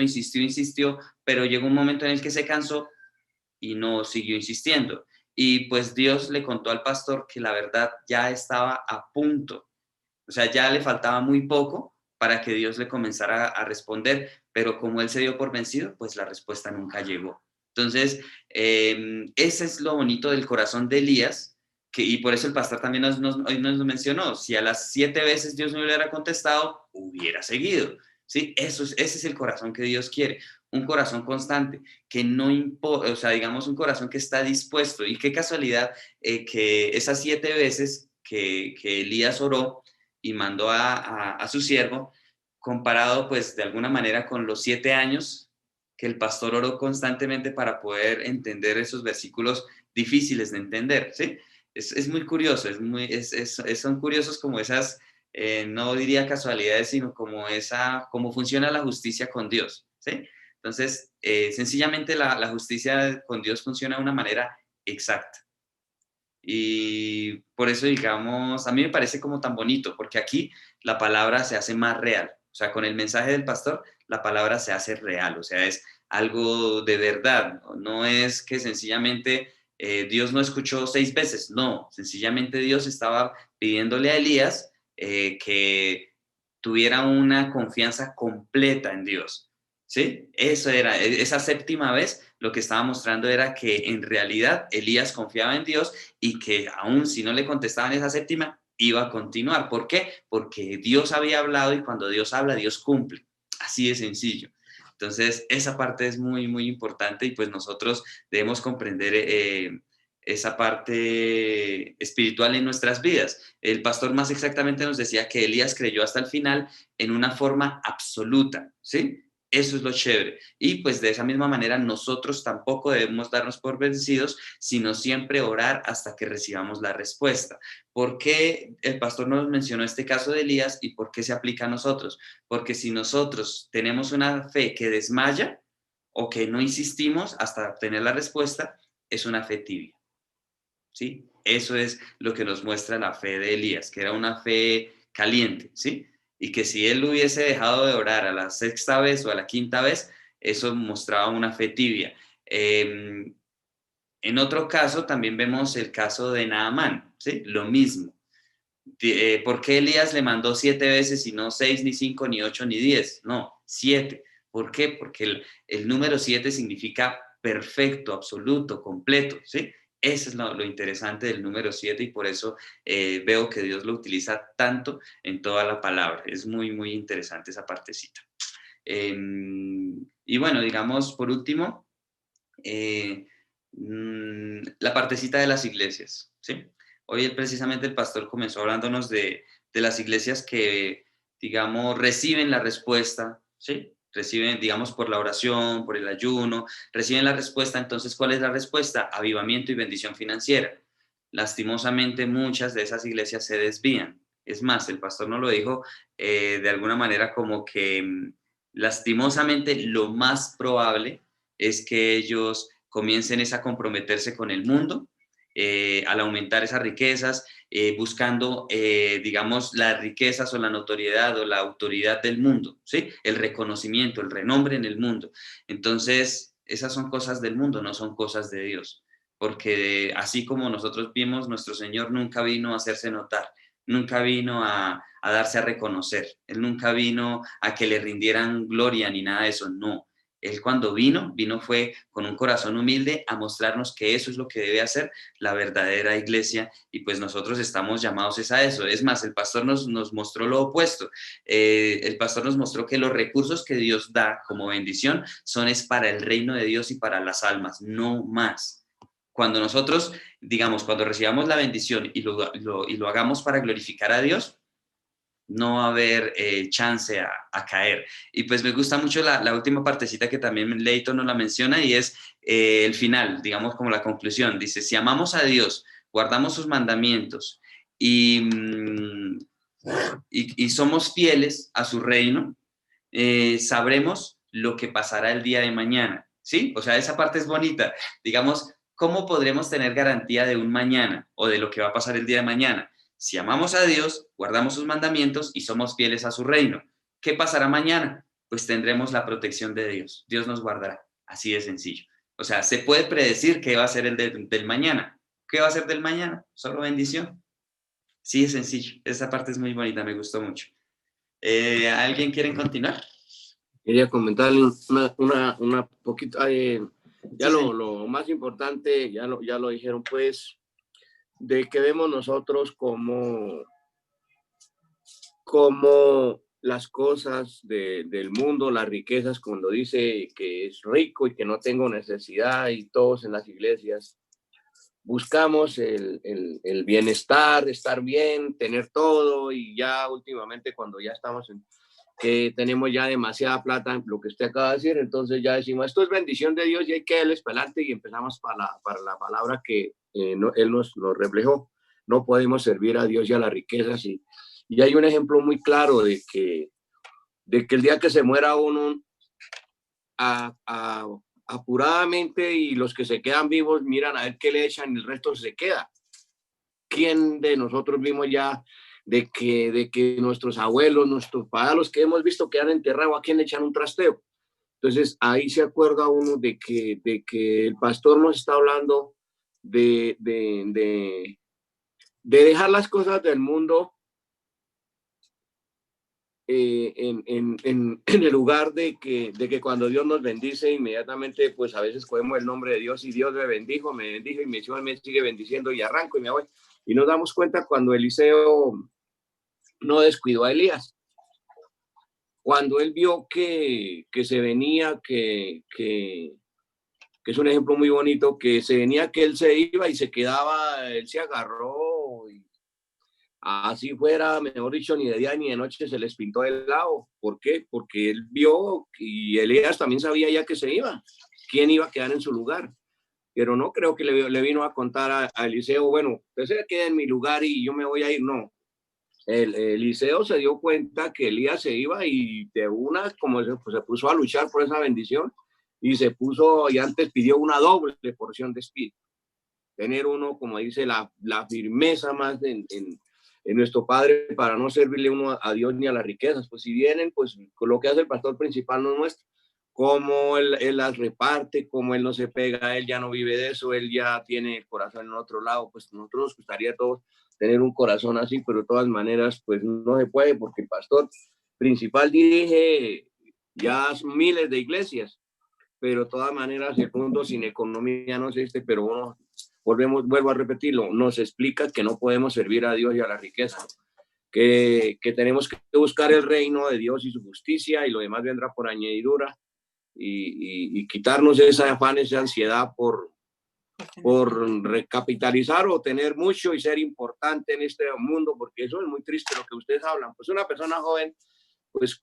pero llegó un momento en el que se cansó y no siguió insistiendo. Y pues Dios le contó al pastor que la verdad ya estaba a punto, o sea, ya le faltaba muy poco para que Dios le comenzara a responder, pero como él se dio por vencido, pues la respuesta nunca llegó. Entonces, ese es lo bonito del corazón de Elías, y por eso el pastor también hoy nos mencionó, si a las 7 veces Dios no le hubiera contestado, hubiera seguido, ¿sí? Ese es el corazón que Dios quiere, un corazón constante, que no importa, o sea, digamos un corazón que está dispuesto, y qué casualidad que esas 7 veces que Elías oró, y mandó a su siervo, comparado pues de alguna manera con los 7 años que el pastor oró constantemente para poder entender esos versículos difíciles de entender, ¿sí? Es muy curioso, son curiosos como esas, no diría casualidades, sino como cómo funciona la justicia con Dios, ¿sí? Entonces, sencillamente la justicia con Dios funciona de una manera exacta. Y por eso, digamos, a mí me parece como tan bonito, porque aquí la palabra se hace más real. O sea, con el mensaje del pastor, la palabra se hace real, o sea, es algo de verdad. No es que sencillamente Dios no escuchó 6 veces, no, sencillamente Dios estaba pidiéndole a Elías que tuviera una confianza completa en Dios, ¿sí? Eso era, esa 7ª vez lo que estaba mostrando era que en realidad Elías confiaba en Dios y que aún si no le contestaban esa 7ª, iba a continuar. ¿Por qué? Porque Dios había hablado y cuando Dios habla, Dios cumple. Así de sencillo. Entonces, esa parte es muy, muy importante y pues nosotros debemos comprender esa parte espiritual en nuestras vidas. El pastor más exactamente nos decía que Elías creyó hasta el final en una forma absoluta, ¿sí? Eso es lo chévere. Y pues de esa misma manera nosotros tampoco debemos darnos por vencidos, sino siempre orar hasta que recibamos la respuesta. ¿Por qué el pastor nos mencionó este caso de Elías y por qué se aplica a nosotros? Porque si nosotros tenemos una fe que desmaya o que no insistimos hasta obtener la respuesta, es una fe tibia, ¿sí? Eso es lo que nos muestra la fe de Elías, que era una fe caliente, ¿sí? Y que si él hubiese dejado de orar a la 6ª vez o a la 5ª vez, eso mostraba una fe tibia. En otro caso también vemos el caso de Naamán, ¿sí? Lo mismo. ¿Por qué Elías le mandó 7 veces y no 6, ni 5, ni 8, ni 10? No, 7. ¿Por qué? Porque el número 7 significa perfecto, absoluto, completo, ¿sí? Eso es lo interesante del número 7 y por eso veo que Dios lo utiliza tanto en toda la palabra. Es muy, muy interesante esa partecita. Y bueno, digamos, por último, la partecita de las iglesias, ¿sí? Hoy precisamente el pastor comenzó hablándonos de las iglesias que, digamos, reciben la respuesta, ¿sí? Reciben, digamos, por la oración, por el ayuno, reciben la respuesta. Entonces, ¿cuál es la respuesta? Avivamiento y bendición financiera. Lastimosamente, muchas de esas iglesias se desvían. Es más, el pastor nos lo dijo de alguna manera como que lastimosamente lo más probable es que ellos comiencen a comprometerse con el mundo al aumentar esas riquezas, buscando, digamos, las riquezas o la notoriedad o la autoridad del mundo, ¿sí? El reconocimiento, el renombre en el mundo. Entonces, esas son cosas del mundo, no son cosas de Dios. Porque así como nosotros vimos, nuestro Señor nunca vino a hacerse notar, nunca vino a darse a reconocer, Él nunca vino a que le rindieran gloria ni nada de eso, no. Él cuando vino fue con un corazón humilde a mostrarnos que eso es lo que debe hacer la verdadera iglesia y pues nosotros estamos llamados a eso. Es más, el pastor nos mostró lo opuesto. El pastor nos mostró que los recursos que Dios da como bendición es para el reino de Dios y para las almas, no más. Cuando nosotros, digamos, cuando recibamos la bendición y lo hagamos para glorificar a Dios, no va a haber chance a caer. Y pues me gusta mucho la última partecita que también Leito nos la menciona y es el final, digamos como la conclusión. Dice, si amamos a Dios, guardamos sus mandamientos y, y somos fieles a su reino, sabremos lo que pasará el día de mañana, ¿sí? O sea, esa parte es bonita. Digamos, ¿cómo podremos tener garantía de un mañana o de lo que va a pasar el día de mañana? Si amamos a Dios, guardamos sus mandamientos y somos fieles a su reino. ¿Qué pasará mañana? Pues tendremos la protección de Dios. Dios nos guardará. Así de sencillo. O sea, se puede predecir qué va a ser del mañana. ¿Qué va a ser del mañana? Solo bendición. Sí, es sencillo. Esa parte es muy bonita, me gustó mucho. ¿Alguien quiere continuar? Quería comentarle una poquito, ya Sí, lo más importante, ya lo dijeron, pues, de que vemos nosotros como las cosas del mundo, las riquezas, cuando dice que es rico y que no tengo necesidad, y todos en las iglesias buscamos el bienestar, estar bien, tener todo, y ya últimamente cuando ya estamos que tenemos ya demasiada plata, lo que usted acaba de decir, entonces ya decimos, esto es bendición de Dios y hay que darles para adelante, y empezamos para la palabra que Él nos reflejó. No podemos servir a Dios y a las riquezas, y hay un ejemplo muy claro de que el día que se muera uno, apuradamente, y los que se quedan vivos miran a ver qué le echan y el resto se queda. ¿Quién de nosotros vimos ya de que nuestros abuelos, nuestros padres, los que hemos visto que han enterrado, a quién le echan un trasteo? Entonces ahí se acuerda uno de que el pastor nos está hablando de dejar las cosas del mundo en el lugar de que cuando Dios nos bendice, inmediatamente, pues a veces cogemos el nombre de Dios y Dios me bendijo y me sigue bendiciendo y arranco y me voy. Y nos damos cuenta cuando Eliseo no descuidó a Elías. Cuando él vio que se venía, que es un ejemplo muy bonito, que se venía, que él se iba y se quedaba, él se agarró, y así fuera, mejor dicho, ni de día ni de noche se les pintó el lado. ¿Por qué? Porque él vio, y Elías también sabía ya que se iba, quién iba a quedar en su lugar. Pero no creo que le vino a contar a Eliseo, bueno, usted se queda en mi lugar y yo me voy a ir. No, Eliseo se dio cuenta que Elías se iba, y de una, como se puso a luchar por esa bendición, y se puso, y antes pidió una doble porción de espíritu. Tener uno, como dice, la firmeza más en nuestro Padre, para no servirle uno a Dios ni a las riquezas. Pues si vienen, pues lo que hace el pastor principal no es nuestro, cómo él las reparte, cómo él no se pega, él ya no vive de eso, él ya tiene el corazón en otro lado. Pues nosotros nos gustaría a todos tener un corazón así, pero de todas maneras, pues no se puede, porque el pastor principal dirige ya miles de iglesias, pero de todas maneras el mundo sin economía no existe, pero vuelvo a repetirlo, nos explica que no podemos servir a Dios y a la riqueza, que tenemos que buscar el reino de Dios y su justicia y lo demás vendrá por añadidura y quitarnos esa afán, esa ansiedad por recapitalizar o tener mucho y ser importante en este mundo, porque eso es muy triste lo que ustedes hablan. Pues una persona joven, pues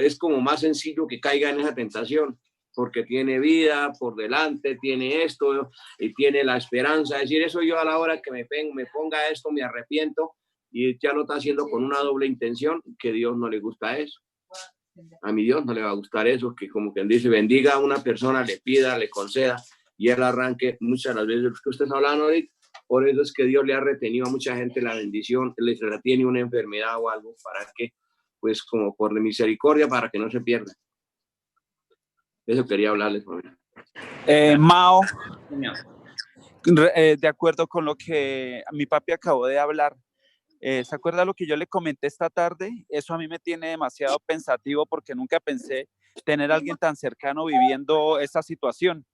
es como más sencillo que caiga en esa tentación, porque tiene vida por delante, tiene esto y tiene la esperanza. Es decir, eso yo a la hora que me ponga esto, me arrepiento, y ya lo está haciendo con una doble intención, que Dios no le gusta eso. A mi Dios no le va a gustar eso, que como quien dice, bendiga a una persona, le pida, le conceda, y él arranque muchas de las veces lo que ustedes hablan ahorita. Por eso es que Dios le ha retenido a mucha gente la bendición, les retiene una enfermedad o algo para que, pues como por misericordia, para que no se pierda. Eso quería hablarles, familia. Mao, Señor. de acuerdo con lo que mi papi acabó de hablar, ¿se acuerda lo que yo le comenté esta tarde? Eso a mí me tiene demasiado pensativo porque nunca pensé tener a alguien tan cercano viviendo esa situación.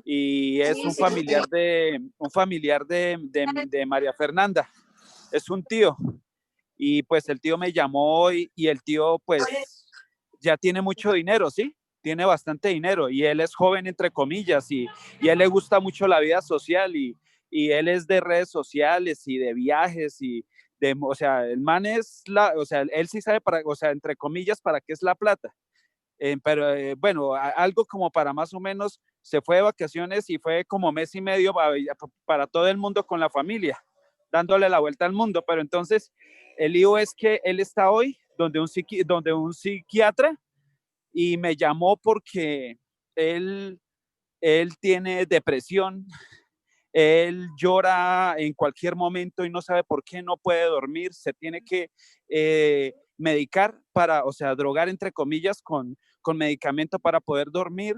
Y es un familiar de María Fernanda, es un tío. Y pues el tío me llamó hoy y el tío pues ya tiene mucho dinero, ¿sí? Tiene bastante dinero y él es joven entre comillas y a él le gusta mucho la vida social y él es de redes sociales y de viajes y o sea, el man es o sea, él sí sabe o sea, entre comillas, para qué es la plata. Pero bueno, algo como para más o menos se fue de vacaciones y fue como mes y medio para todo el mundo con la familia, dándole la vuelta al mundo. Pero entonces el lío es que él está hoy donde un psiquiatra y me llamó porque él, él tiene depresión, él llora en cualquier momento y no sabe por qué no puede dormir, se tiene que medicar o sea, drogar entre comillas con medicamento para poder dormir.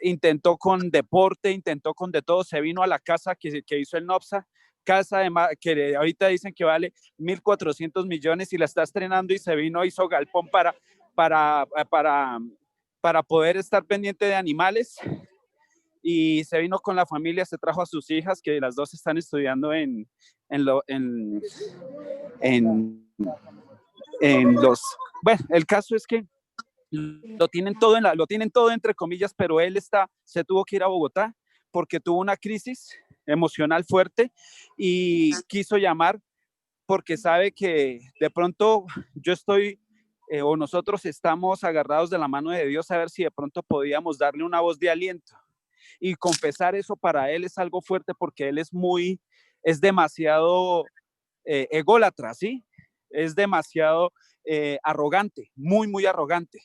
Intentó con deporte, intentó con de todo, se vino a la casa que hizo el NOPSA, casa que ahorita dicen que vale 1.400 millones y la está estrenando y se vino, hizo galpón para poder estar pendiente de animales y se vino con la familia, se trajo a sus hijas que las dos están estudiando en los... Bueno, el caso es que lo tienen todo entre comillas, pero él se tuvo que ir a Bogotá porque tuvo una crisis emocional fuerte y quiso llamar porque sabe que de pronto yo estoy o nosotros estamos agarrados de la mano de Dios a ver si de pronto podíamos darle una voz de aliento. Y confesar eso para él es algo fuerte porque él es demasiado ególatra, ¿sí? Es demasiado arrogante, muy, muy arrogante.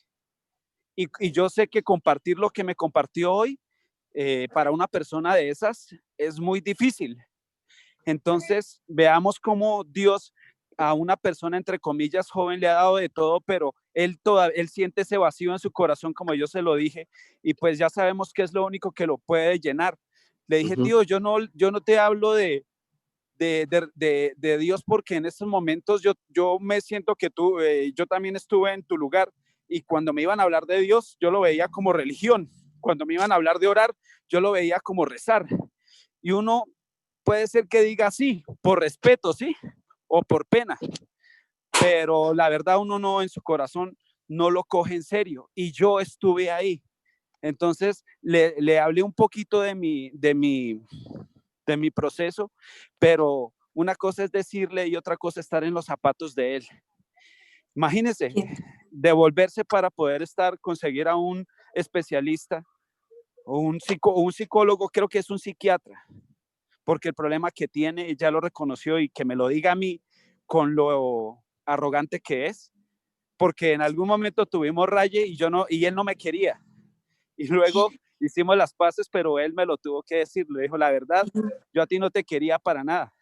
Y yo sé que compartir lo que me compartió hoy para una persona de esas es muy difícil. Entonces, veamos cómo Dios a una persona, entre comillas, joven le ha dado de todo, pero él siente ese vacío en su corazón, como yo se lo dije, y pues ya sabemos que es lo único que lo puede llenar. Le dije, tío, yo no te hablo de Dios porque en estos momentos yo me siento que yo también estuve en tu lugar y cuando me iban a hablar de Dios, yo lo veía como religión. Cuando me iban a hablar de orar, yo lo veía como rezar. Y uno puede ser que diga sí, por respeto, sí, o por pena, pero la verdad uno no en su corazón no lo coge en serio y yo estuve ahí. Entonces le hablé un poquito de mi proceso, pero una cosa es decirle y otra cosa es estar en los zapatos de él. Imagínense, devolverse para poder conseguir a un especialista o un psicólogo, creo que es un psiquiatra, porque el problema que tiene ya lo reconoció y que me lo diga a mí con lo arrogante que es, porque en algún momento tuvimos raye y él no me quería. Y luego hicimos las paces, pero él me lo tuvo que decir, le dijo la verdad, yo a ti no te quería para nada.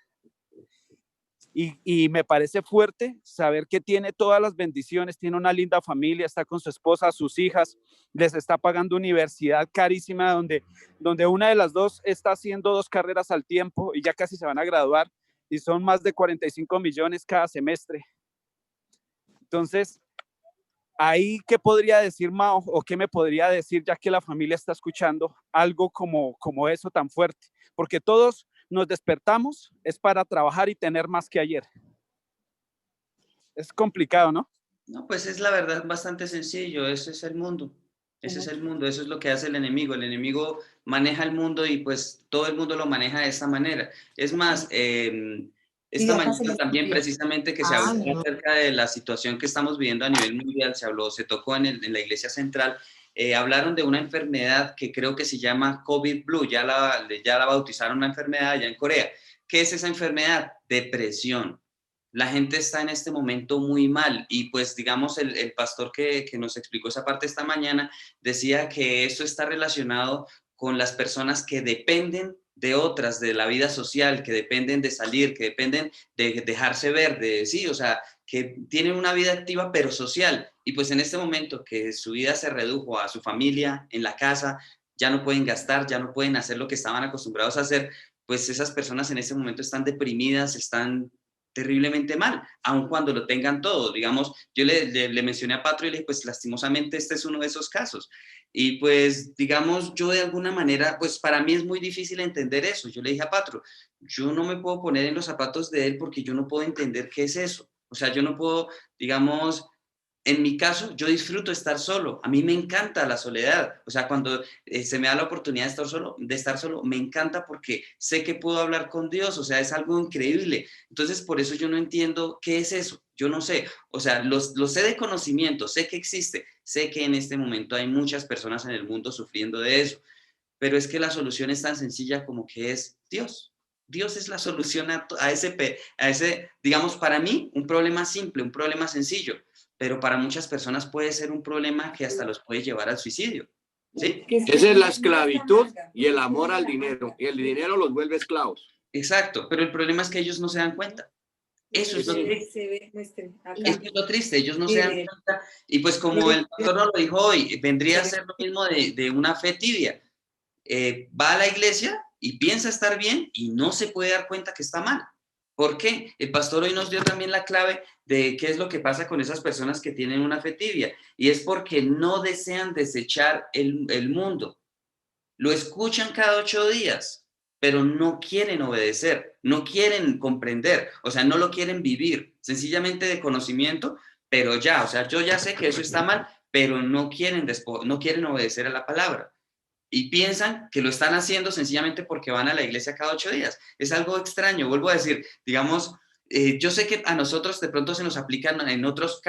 Y me parece fuerte saber que tiene todas las bendiciones, tiene una linda familia, está con su esposa, sus hijas, les está pagando universidad carísima donde una de las dos está haciendo 2 carreras al tiempo y ya casi se van a graduar y son más de 45 millones cada semestre. Entonces, Ahí, ¿qué podría decir Mao o qué me podría decir, ya que la familia está escuchando algo como eso tan fuerte? Porque todos nos despertamos es para trabajar y tener más que ayer. Es complicado, ¿no? No, pues es la verdad bastante sencillo, ese es el mundo. Ese es el mundo, eso es lo que hace el enemigo. El enemigo maneja el mundo y pues todo el mundo lo maneja de esta manera. Es más, esta mañana también precisamente que se habló acerca de la situación que estamos viviendo a nivel mundial, se tocó en la Iglesia Central, hablaron de una enfermedad que creo que se llama COVID Blue, ya la bautizaron una enfermedad allá en Corea. ¿Qué es esa enfermedad? Depresión. La gente está en este momento muy mal y pues digamos el pastor que nos explicó esa parte esta mañana decía que esto está relacionado con las personas que dependen de otras, de la vida social, que dependen de salir, que dependen de dejarse ver, sí, o sea, que tienen una vida activa pero social y pues en este momento que su vida se redujo a su familia, en la casa, ya no pueden gastar, ya no pueden hacer lo que estaban acostumbrados a hacer, pues esas personas en este momento están deprimidas, están terriblemente mal, aun cuando lo tengan todo. Digamos, yo le mencioné a Patro y le dije, pues lastimosamente este es uno de esos casos. Y pues, digamos, yo de alguna manera, pues para mí es muy difícil entender eso. Yo le dije a Patro, yo no me puedo poner en los zapatos de él porque yo no puedo entender qué es eso. O sea, yo no puedo, digamos, en mi caso, yo disfruto estar solo. A mí me encanta la soledad. O sea, cuando se me da la oportunidad de estar solo, me encanta porque sé que puedo hablar con Dios. O sea, es algo increíble. Entonces, por eso yo no entiendo qué es eso. Yo no sé. O sea, lo sé de conocimiento, sé que existe. Sé que en este momento hay muchas personas en el mundo sufriendo de eso. Pero es que la solución es tan sencilla como que es Dios. Dios es la solución a ese, digamos, para mí, un problema simple, un problema sencillo, pero para muchas personas puede ser un problema que hasta los puede llevar al suicidio, ¿sí? Esa es la esclavitud y el amor al dinero. Y el dinero los vuelve esclavos. Exacto, pero el problema es que ellos no se dan cuenta. Eso es lo triste. Eso es lo triste, ellos no se dan cuenta. Y pues como el pastor nos lo dijo hoy, vendría a ser lo mismo de una fe tibia. Va a la iglesia y piensa estar bien y no se puede dar cuenta que está mal. ¿Por qué? El pastor hoy nos dio también la clave de qué es lo que pasa con esas personas que tienen una fe tibia. Y es porque no desean desechar el mundo. Lo escuchan cada 8 días, pero no quieren obedecer, no quieren comprender, o sea, no lo quieren vivir, sencillamente de conocimiento, pero ya, o sea, yo ya sé que eso está mal, pero no quieren obedecer a la palabra y piensan que lo están haciendo sencillamente porque van a la iglesia cada 8 días. Es algo extraño, vuelvo a decir, digamos, yo sé que a nosotros de pronto se nos aplican en otros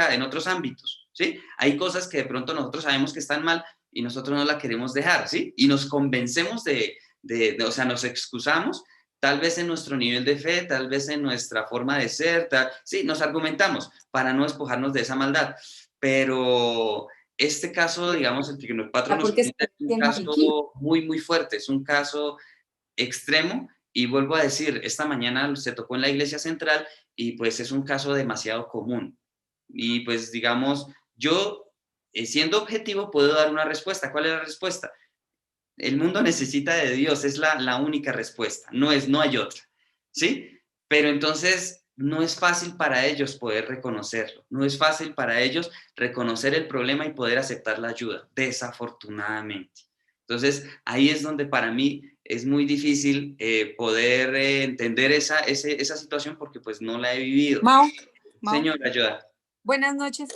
ámbitos, ¿sí? Hay cosas que de pronto nosotros sabemos que están mal y nosotros no la queremos dejar, ¿sí? Y nos convencemos o sea, nos excusamos, tal vez en nuestro nivel de fe, tal vez en nuestra forma de ser, sí, nos argumentamos para no despojarnos de esa maldad, pero este caso, digamos, el que el patrón nos cuenta, es un caso muy, muy fuerte, es un caso extremo y vuelvo a decir, esta mañana se tocó en la Iglesia Central y pues es un caso demasiado común. Y pues digamos, yo siendo objetivo puedo dar una respuesta. ¿Cuál es la respuesta? El mundo necesita de Dios, es la única respuesta, no hay otra, ¿sí? Pero entonces no es fácil para ellos poder reconocerlo, no es fácil para ellos reconocer el problema y poder aceptar la ayuda, desafortunadamente. Entonces ahí es donde para mí es muy difícil poder entender esa situación porque pues no la he vivido. Mao, Señora, ayuda. Buenas noches.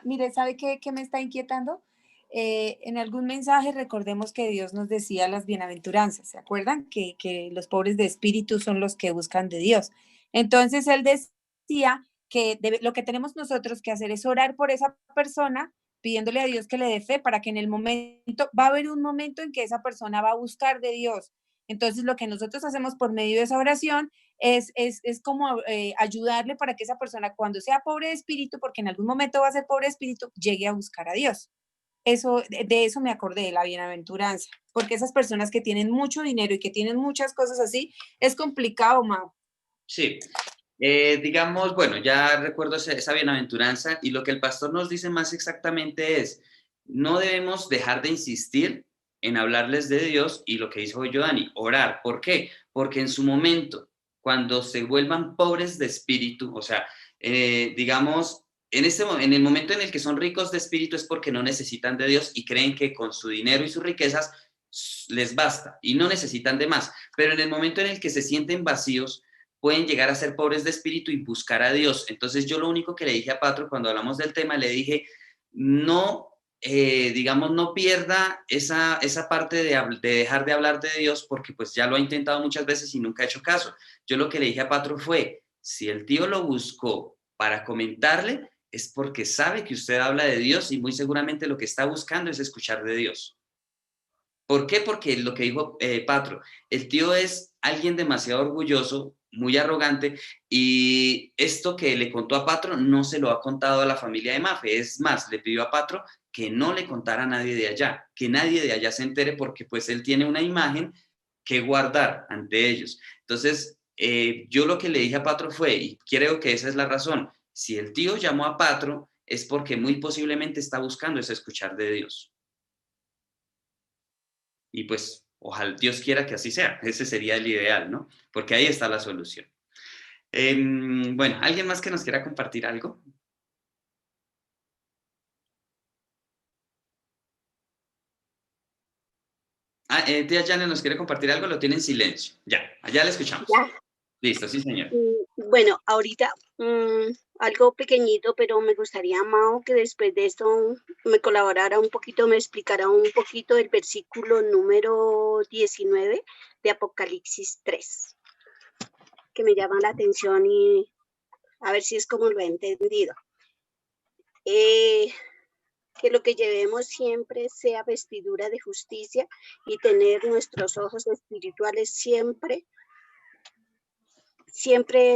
Mire, ¿sabe qué me está inquietando? En algún mensaje recordemos que Dios nos decía las bienaventuranzas, ¿se acuerdan? Que los pobres de espíritu son los que buscan de Dios. Entonces Él decía que lo que tenemos nosotros que hacer es orar por esa persona, pidiéndole a Dios que le dé fe para que en el momento, va a haber un momento en que esa persona va a buscar de Dios. Entonces lo que nosotros hacemos por medio de esa oración es como ayudarle para que esa persona cuando sea pobre de espíritu, porque en algún momento va a ser pobre de espíritu, llegue a buscar a Dios. De eso me acordé, de la bienaventuranza, porque esas personas que tienen mucho dinero y que tienen muchas cosas así, es complicado, Mau. Sí, digamos, bueno, ya recuerdo esa bienaventuranza y lo que el pastor nos dice más exactamente es, no debemos dejar de insistir en hablarles de Dios y lo que dijo Dani, orar. ¿Por qué? Porque en su momento, cuando se vuelvan pobres de espíritu, o sea, digamos, en el momento en el que son ricos de espíritu es porque no necesitan de Dios y creen que con su dinero y sus riquezas les basta y no necesitan de más. Pero en el momento en el que se sienten vacíos, pueden llegar a ser pobres de espíritu y buscar a Dios. Entonces yo lo único que le dije a Patro cuando hablamos del tema, le dije, no, digamos, no pierda esa parte de dejar de hablar de Dios porque pues ya lo ha intentado muchas veces y nunca ha hecho caso. Yo lo que le dije a Patro fue, si el tío lo buscó para comentarle, es porque sabe que usted habla de Dios y muy seguramente lo que está buscando es escuchar de Dios. ¿Por qué? Porque lo que dijo Patro, el tío es alguien demasiado orgulloso, muy arrogante, y esto que le contó a Patro no se lo ha contado a la familia de Mafe. Es más, le pidió a Patro que no le contara a nadie de allá, que nadie de allá se entere porque pues él tiene una imagen que guardar ante ellos. Entonces, yo lo que le dije a Patro fue, y creo que esa es la razón, si el tío llamó a Patro es porque muy posiblemente está buscando ese escuchar de Dios. Y pues, ojalá Dios quiera que así sea. Ese sería el ideal, ¿no? Porque ahí está la solución. Bueno, ¿alguien más que nos quiera compartir algo? Tía Jane nos quiere compartir algo, lo tiene en silencio. Ya, allá le escuchamos. Ya. Listo, sí, señor. Bueno, ahorita algo pequeñito, pero me gustaría, Mao, que después de esto me colaborara un poquito, me explicara un poquito el versículo número 19 de Apocalipsis 3, que me llama la atención y a ver si es como lo he entendido. Que lo que llevemos siempre sea vestidura de justicia y tener nuestros ojos espirituales siempre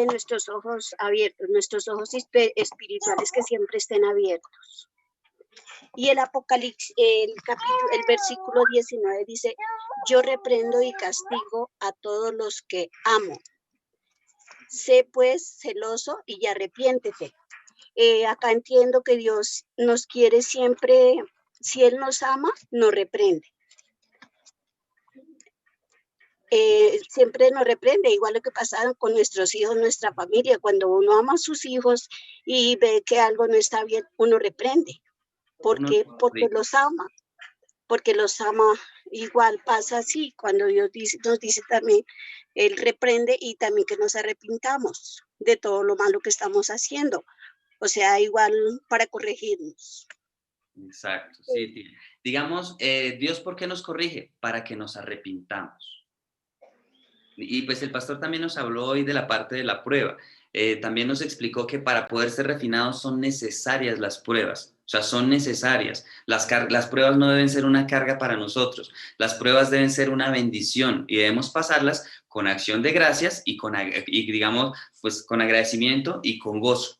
nuestros ojos abiertos, nuestros ojos espirituales que siempre estén abiertos. Y el Apocalipsis, el versículo 19 dice, yo reprendo y castigo a todos los que amo. Sé pues celoso y arrepiéntete. Acá entiendo que Dios nos quiere siempre, si Él nos ama, nos reprende. Siempre nos reprende, igual lo que pasa con nuestros hijos, nuestra familia. Cuando uno ama a sus hijos y ve que algo no está bien, uno reprende. Porque los ama. Porque los ama. Igual pasa así, cuando Dios nos dice también, Él reprende y también que nos arrepintamos de todo lo malo que estamos haciendo. O sea, igual para corregirnos. Exacto, sí. Digamos, Dios, ¿por qué nos corrige? Para que nos arrepintamos. Y pues el pastor también nos habló hoy de la parte de la prueba. También nos explicó que para poder ser refinados son necesarias las pruebas. O sea, son necesarias. Las pruebas no deben ser una carga para nosotros. Las pruebas deben ser una bendición y debemos pasarlas con acción de gracias y digamos, pues con agradecimiento y con gozo,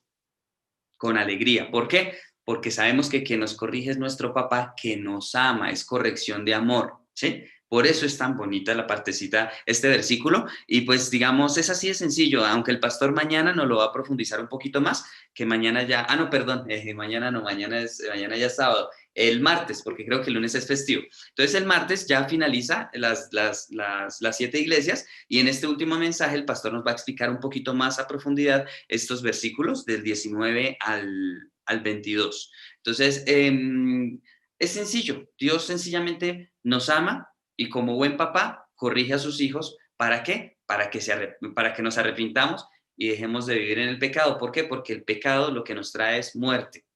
con alegría. ¿Por qué? Porque sabemos que quien nos corrige es nuestro papá, que nos ama, es corrección de amor, ¿sí? Por eso es tan bonita la partecita, este versículo, y pues digamos, es así de sencillo, aunque el pastor mañana nos lo va a profundizar un poquito más, que mañana ya, mañana no, mañana ya es sábado, el martes, porque creo que el lunes es festivo. Entonces el martes ya finaliza las 7 iglesias, y en este último mensaje el pastor nos va a explicar un poquito más a profundidad estos versículos del 19 al 22. Entonces, es sencillo, Dios sencillamente nos ama, y como buen papá, corrige a sus hijos. ¿Para qué? Para que nos arrepintamos y dejemos de vivir en el pecado. ¿Por qué? Porque el pecado lo que nos trae es muerte.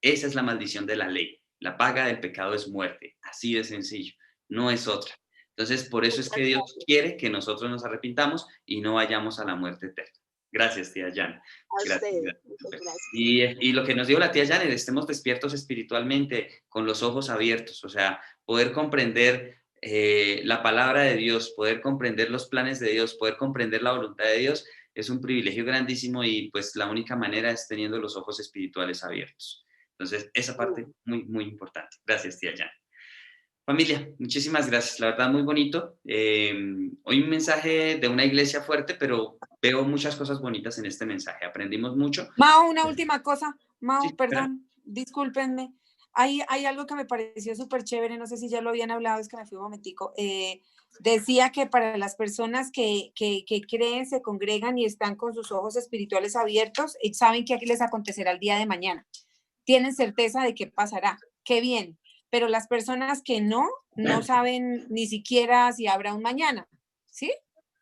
Esa es la maldición de la ley. La paga del pecado es muerte. Así de sencillo. No es otra. Entonces, por eso es que Dios quiere que nosotros nos arrepintamos y no vayamos a la muerte eterna. Gracias, tía Jan. Gracias. Y lo que nos dijo la tía Jan, estemos despiertos espiritualmente, con los ojos abiertos. O sea, poder comprender la palabra de Dios, poder comprender los planes de Dios, poder comprender la voluntad de Dios, es un privilegio grandísimo y pues la única manera es teniendo los ojos espirituales abiertos. Entonces, esa parte muy, muy importante. Gracias, tía Jan. Familia, muchísimas gracias. La verdad, muy bonito. Hoy un mensaje de una iglesia fuerte, pero veo muchas cosas bonitas en este mensaje. Aprendimos mucho. Mao, una última cosa. Mao, Sí, perdón, discúlpenme. hay algo que me pareció súper chévere, no sé si ya lo habían hablado, es que me fui un momentico. Decía que para las personas que creen, se congregan y están con sus ojos espirituales abiertos, saben que aquí les acontecerá el día de mañana. Tienen certeza de qué pasará, qué bien. Pero las personas que no saben ni siquiera si habrá un mañana, ¿sí?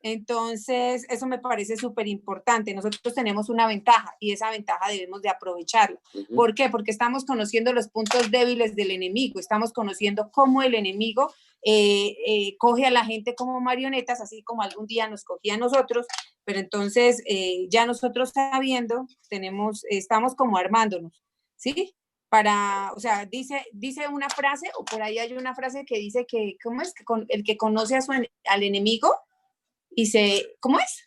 Entonces, eso me parece súper importante. Nosotros tenemos una ventaja y esa ventaja debemos de aprovecharla. ¿Por qué? Porque estamos conociendo los puntos débiles del enemigo, estamos conociendo cómo el enemigo coge a la gente como marionetas, así como algún día nos cogía a nosotros, pero entonces ya nosotros sabiendo, estamos como armándonos, ¿sí? O sea, dice una frase, o por ahí hay una frase que dice que, ¿cómo es? El que conoce al enemigo, ¿cómo es?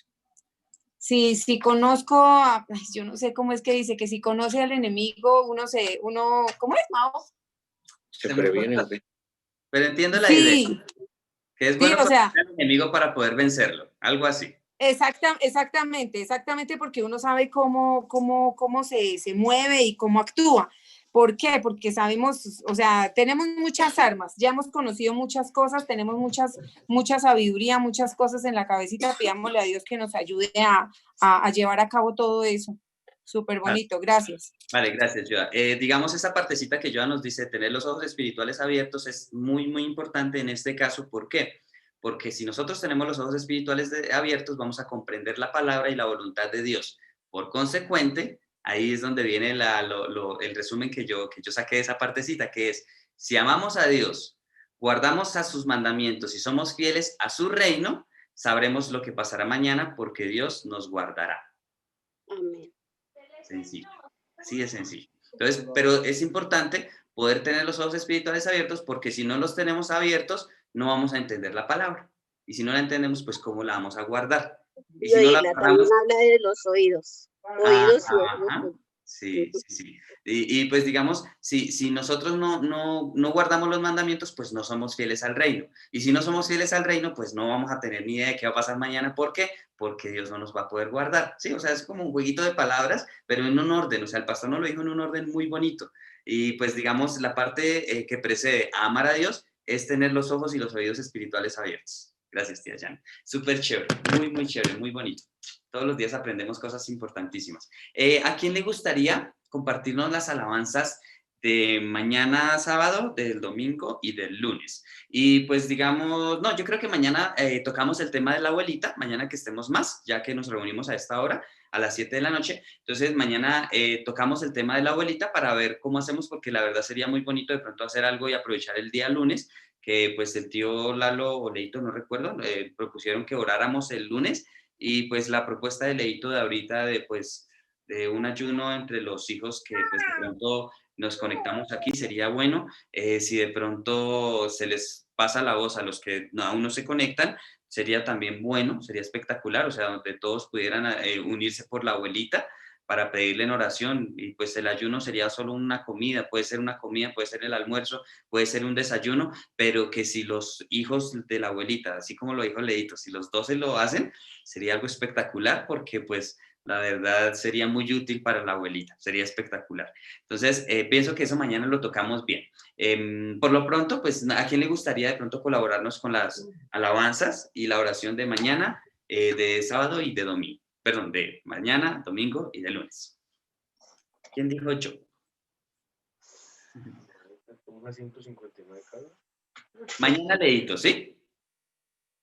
Si conozco, yo no sé cómo es que dice, que si conoce al enemigo, ¿cómo es, Mao? Se previene. Pero entiendo la Sí, idea, que es bueno conocer al enemigo para poder vencerlo, algo así. Exactamente, porque uno sabe cómo se mueve y cómo actúa. ¿Por qué? Porque sabemos, o sea, tenemos muchas armas, ya hemos conocido muchas cosas, tenemos mucha sabiduría, muchas cosas en la cabecita. Pidámosle a Dios que nos ayude a llevar a cabo todo eso. Súper bonito, gracias. Vale, gracias, Yoda. Digamos, esa partecita que Yoda nos dice, tener los ojos espirituales abiertos, es muy, muy importante en este caso. ¿Por qué? Porque si nosotros tenemos los ojos espirituales abiertos, vamos a comprender la palabra y la voluntad de Dios. Por consecuente, ahí es donde viene el resumen que yo saqué de esa partecita, que es, si amamos a Dios, guardamos a sus mandamientos y somos fieles a su reino, sabremos lo que pasará mañana porque Dios nos guardará. Amén. Sencillo, así de sencillo. Entonces, pero es importante poder tener los ojos espirituales abiertos, porque si no los tenemos abiertos, no vamos a entender la palabra. Y si no la entendemos, pues ¿cómo la vamos a guardar? Y si no la guardamos, también habla de los oídos. Oídos y ojos. Sí. Y pues digamos, si nosotros no guardamos los mandamientos, pues no somos fieles al reino. Y si no somos fieles al reino, pues no vamos a tener ni idea de qué va a pasar mañana. ¿Por qué? Porque Dios no nos va a poder guardar. Sí, o sea, es como un jueguito de palabras, pero en un orden. O sea, el pastor nos lo dijo en un orden muy bonito. Y pues digamos, la parte que precede a amar a Dios es tener los ojos y los oídos espirituales abiertos. Gracias, tía Jan. Súper chévere, muy chévere, muy bonito. Todos los días aprendemos cosas importantísimas. ¿A quién le gustaría compartirnos las alabanzas de mañana sábado, del domingo y del lunes? Y pues digamos, no, yo creo que mañana tocamos el tema de la abuelita, mañana que estemos más, ya que nos reunimos a esta hora, a las 7 de la noche. Entonces mañana tocamos el tema de la abuelita para ver cómo hacemos, porque la verdad sería muy bonito de pronto hacer algo y aprovechar el día lunes, que pues el tío Lalo o Leito, no recuerdo, propusieron que oráramos el lunes. Y pues la propuesta de Leito de ahorita de un ayuno entre los hijos que pues de pronto nos conectamos aquí sería bueno. Si de pronto se les pasa la voz a los que aún no se conectan, sería también bueno, sería espectacular, o sea, donde todos pudieran unirse por la abuelita para pedirle en oración. Y pues el ayuno sería solo una comida, puede ser una comida, puede ser el almuerzo, puede ser un desayuno, pero que si los hijos de la abuelita, así como lo dijo Leito, si los 12 lo hacen, sería algo espectacular, porque pues la verdad sería muy útil para la abuelita, sería espectacular. Entonces, pienso que eso mañana lo tocamos bien. Por lo pronto, pues, ¿a quién le gustaría de pronto colaborarnos con las alabanzas y la oración de mañana, de sábado y de domingo? Perdón, de mañana, domingo y de lunes. ¿Quién dijo yo? Mañana Leito, ¿sí?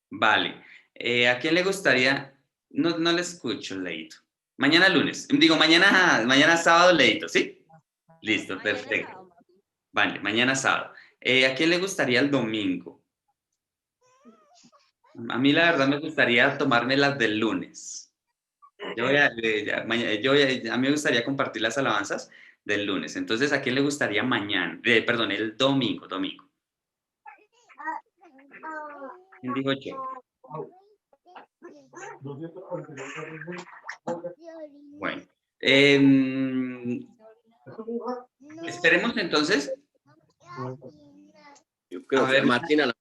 Vale. ¿A quién le gustaría? No le escucho, Leito. Mañana lunes. Digo, mañana sábado, Leito, ¿sí? Listo, perfecto. Vale, mañana sábado. ¿A quién le gustaría el domingo? A mí la verdad me gustaría tomarme las del lunes. A mí me gustaría compartir las alabanzas del lunes. Entonces, ¿a quién le gustaría mañana? Perdón, el domingo. ¿Quién dijo yo? Bueno. Esperemos entonces. Yo creo que Martina.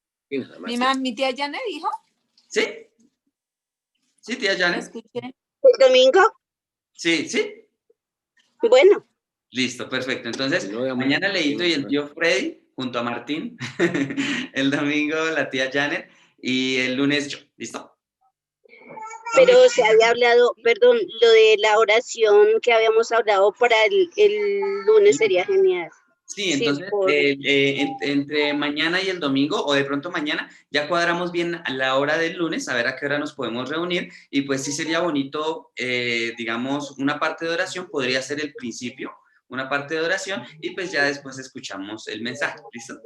Mi tía Janet dijo. ¿Sí? ¿Sí, tía Janet? Escuché. ¿El domingo? Sí. Bueno. Listo, perfecto. Entonces, No, digamos, mañana Leito y el sí, tío Freddy, junto a Martín. El domingo la tía Janet y el lunes yo. ¿Listo? Pero se había hablado, perdón, lo de la oración que habíamos hablado para el lunes sería genial. Sí, Sí, entonces entre mañana y el domingo, o de pronto mañana, ya cuadramos bien a la hora del lunes, a ver a qué hora nos podemos reunir, y pues sí sería bonito, digamos, una parte de oración, podría ser el principio, una parte de oración, y pues ya después escuchamos el mensaje, ¿listo?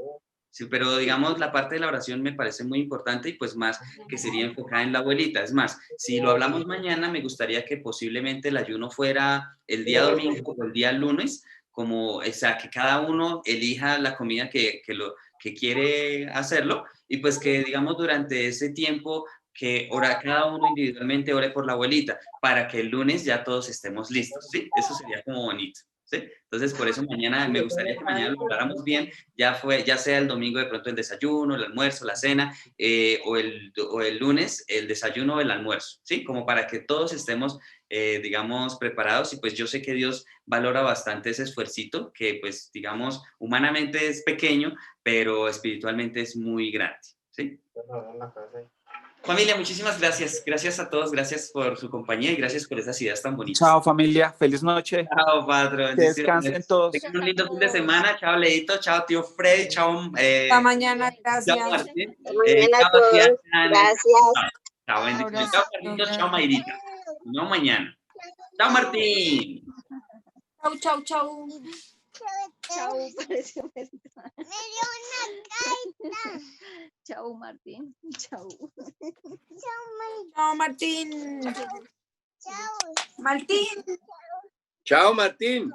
Sí, pero digamos, la parte de la oración me parece muy importante y pues más que sería enfocada en la abuelita. Es más, si lo hablamos mañana, me gustaría que posiblemente el ayuno fuera el día domingo o el día lunes, como, o sea, que cada uno elija la comida que quiere hacerlo y pues que, digamos, durante ese tiempo que cada uno individualmente ore por la abuelita para que el lunes ya todos estemos listos, ¿sí? Eso sería como bonito, ¿sí? Entonces, por eso mañana, me gustaría que mañana lo habláramos bien, ya sea el domingo de pronto el desayuno, el almuerzo, la cena, o el lunes el desayuno o el almuerzo, ¿sí? Como para que todos estemos, digamos, preparados y pues yo sé que Dios valora bastante ese esfuercito que pues, digamos, humanamente es pequeño, pero espiritualmente es muy grande, ¿sí? Familia, muchísimas gracias. Gracias a todos, gracias por su compañía y gracias por esas ideas tan bonitas. Chao, familia. Feliz noche. Chao, patrón. Que descansen todos. Tengan un lindo fin de semana. Chao, Leito. Chao, tío Freddy. Chao, Hasta mañana, chao, gracias. Martín. hasta mañana a Chao, tía todos. Janet. Gracias. Chao, bendiciones. Abrazo, Chao, Carlitos. Chao, Mayrita. Nos vemos mañana. Chao, Martín. Chau, chau, chau. Chao, pareció Chao, Martín. Chao. Chao, Martín. Martín. Chao, Martín.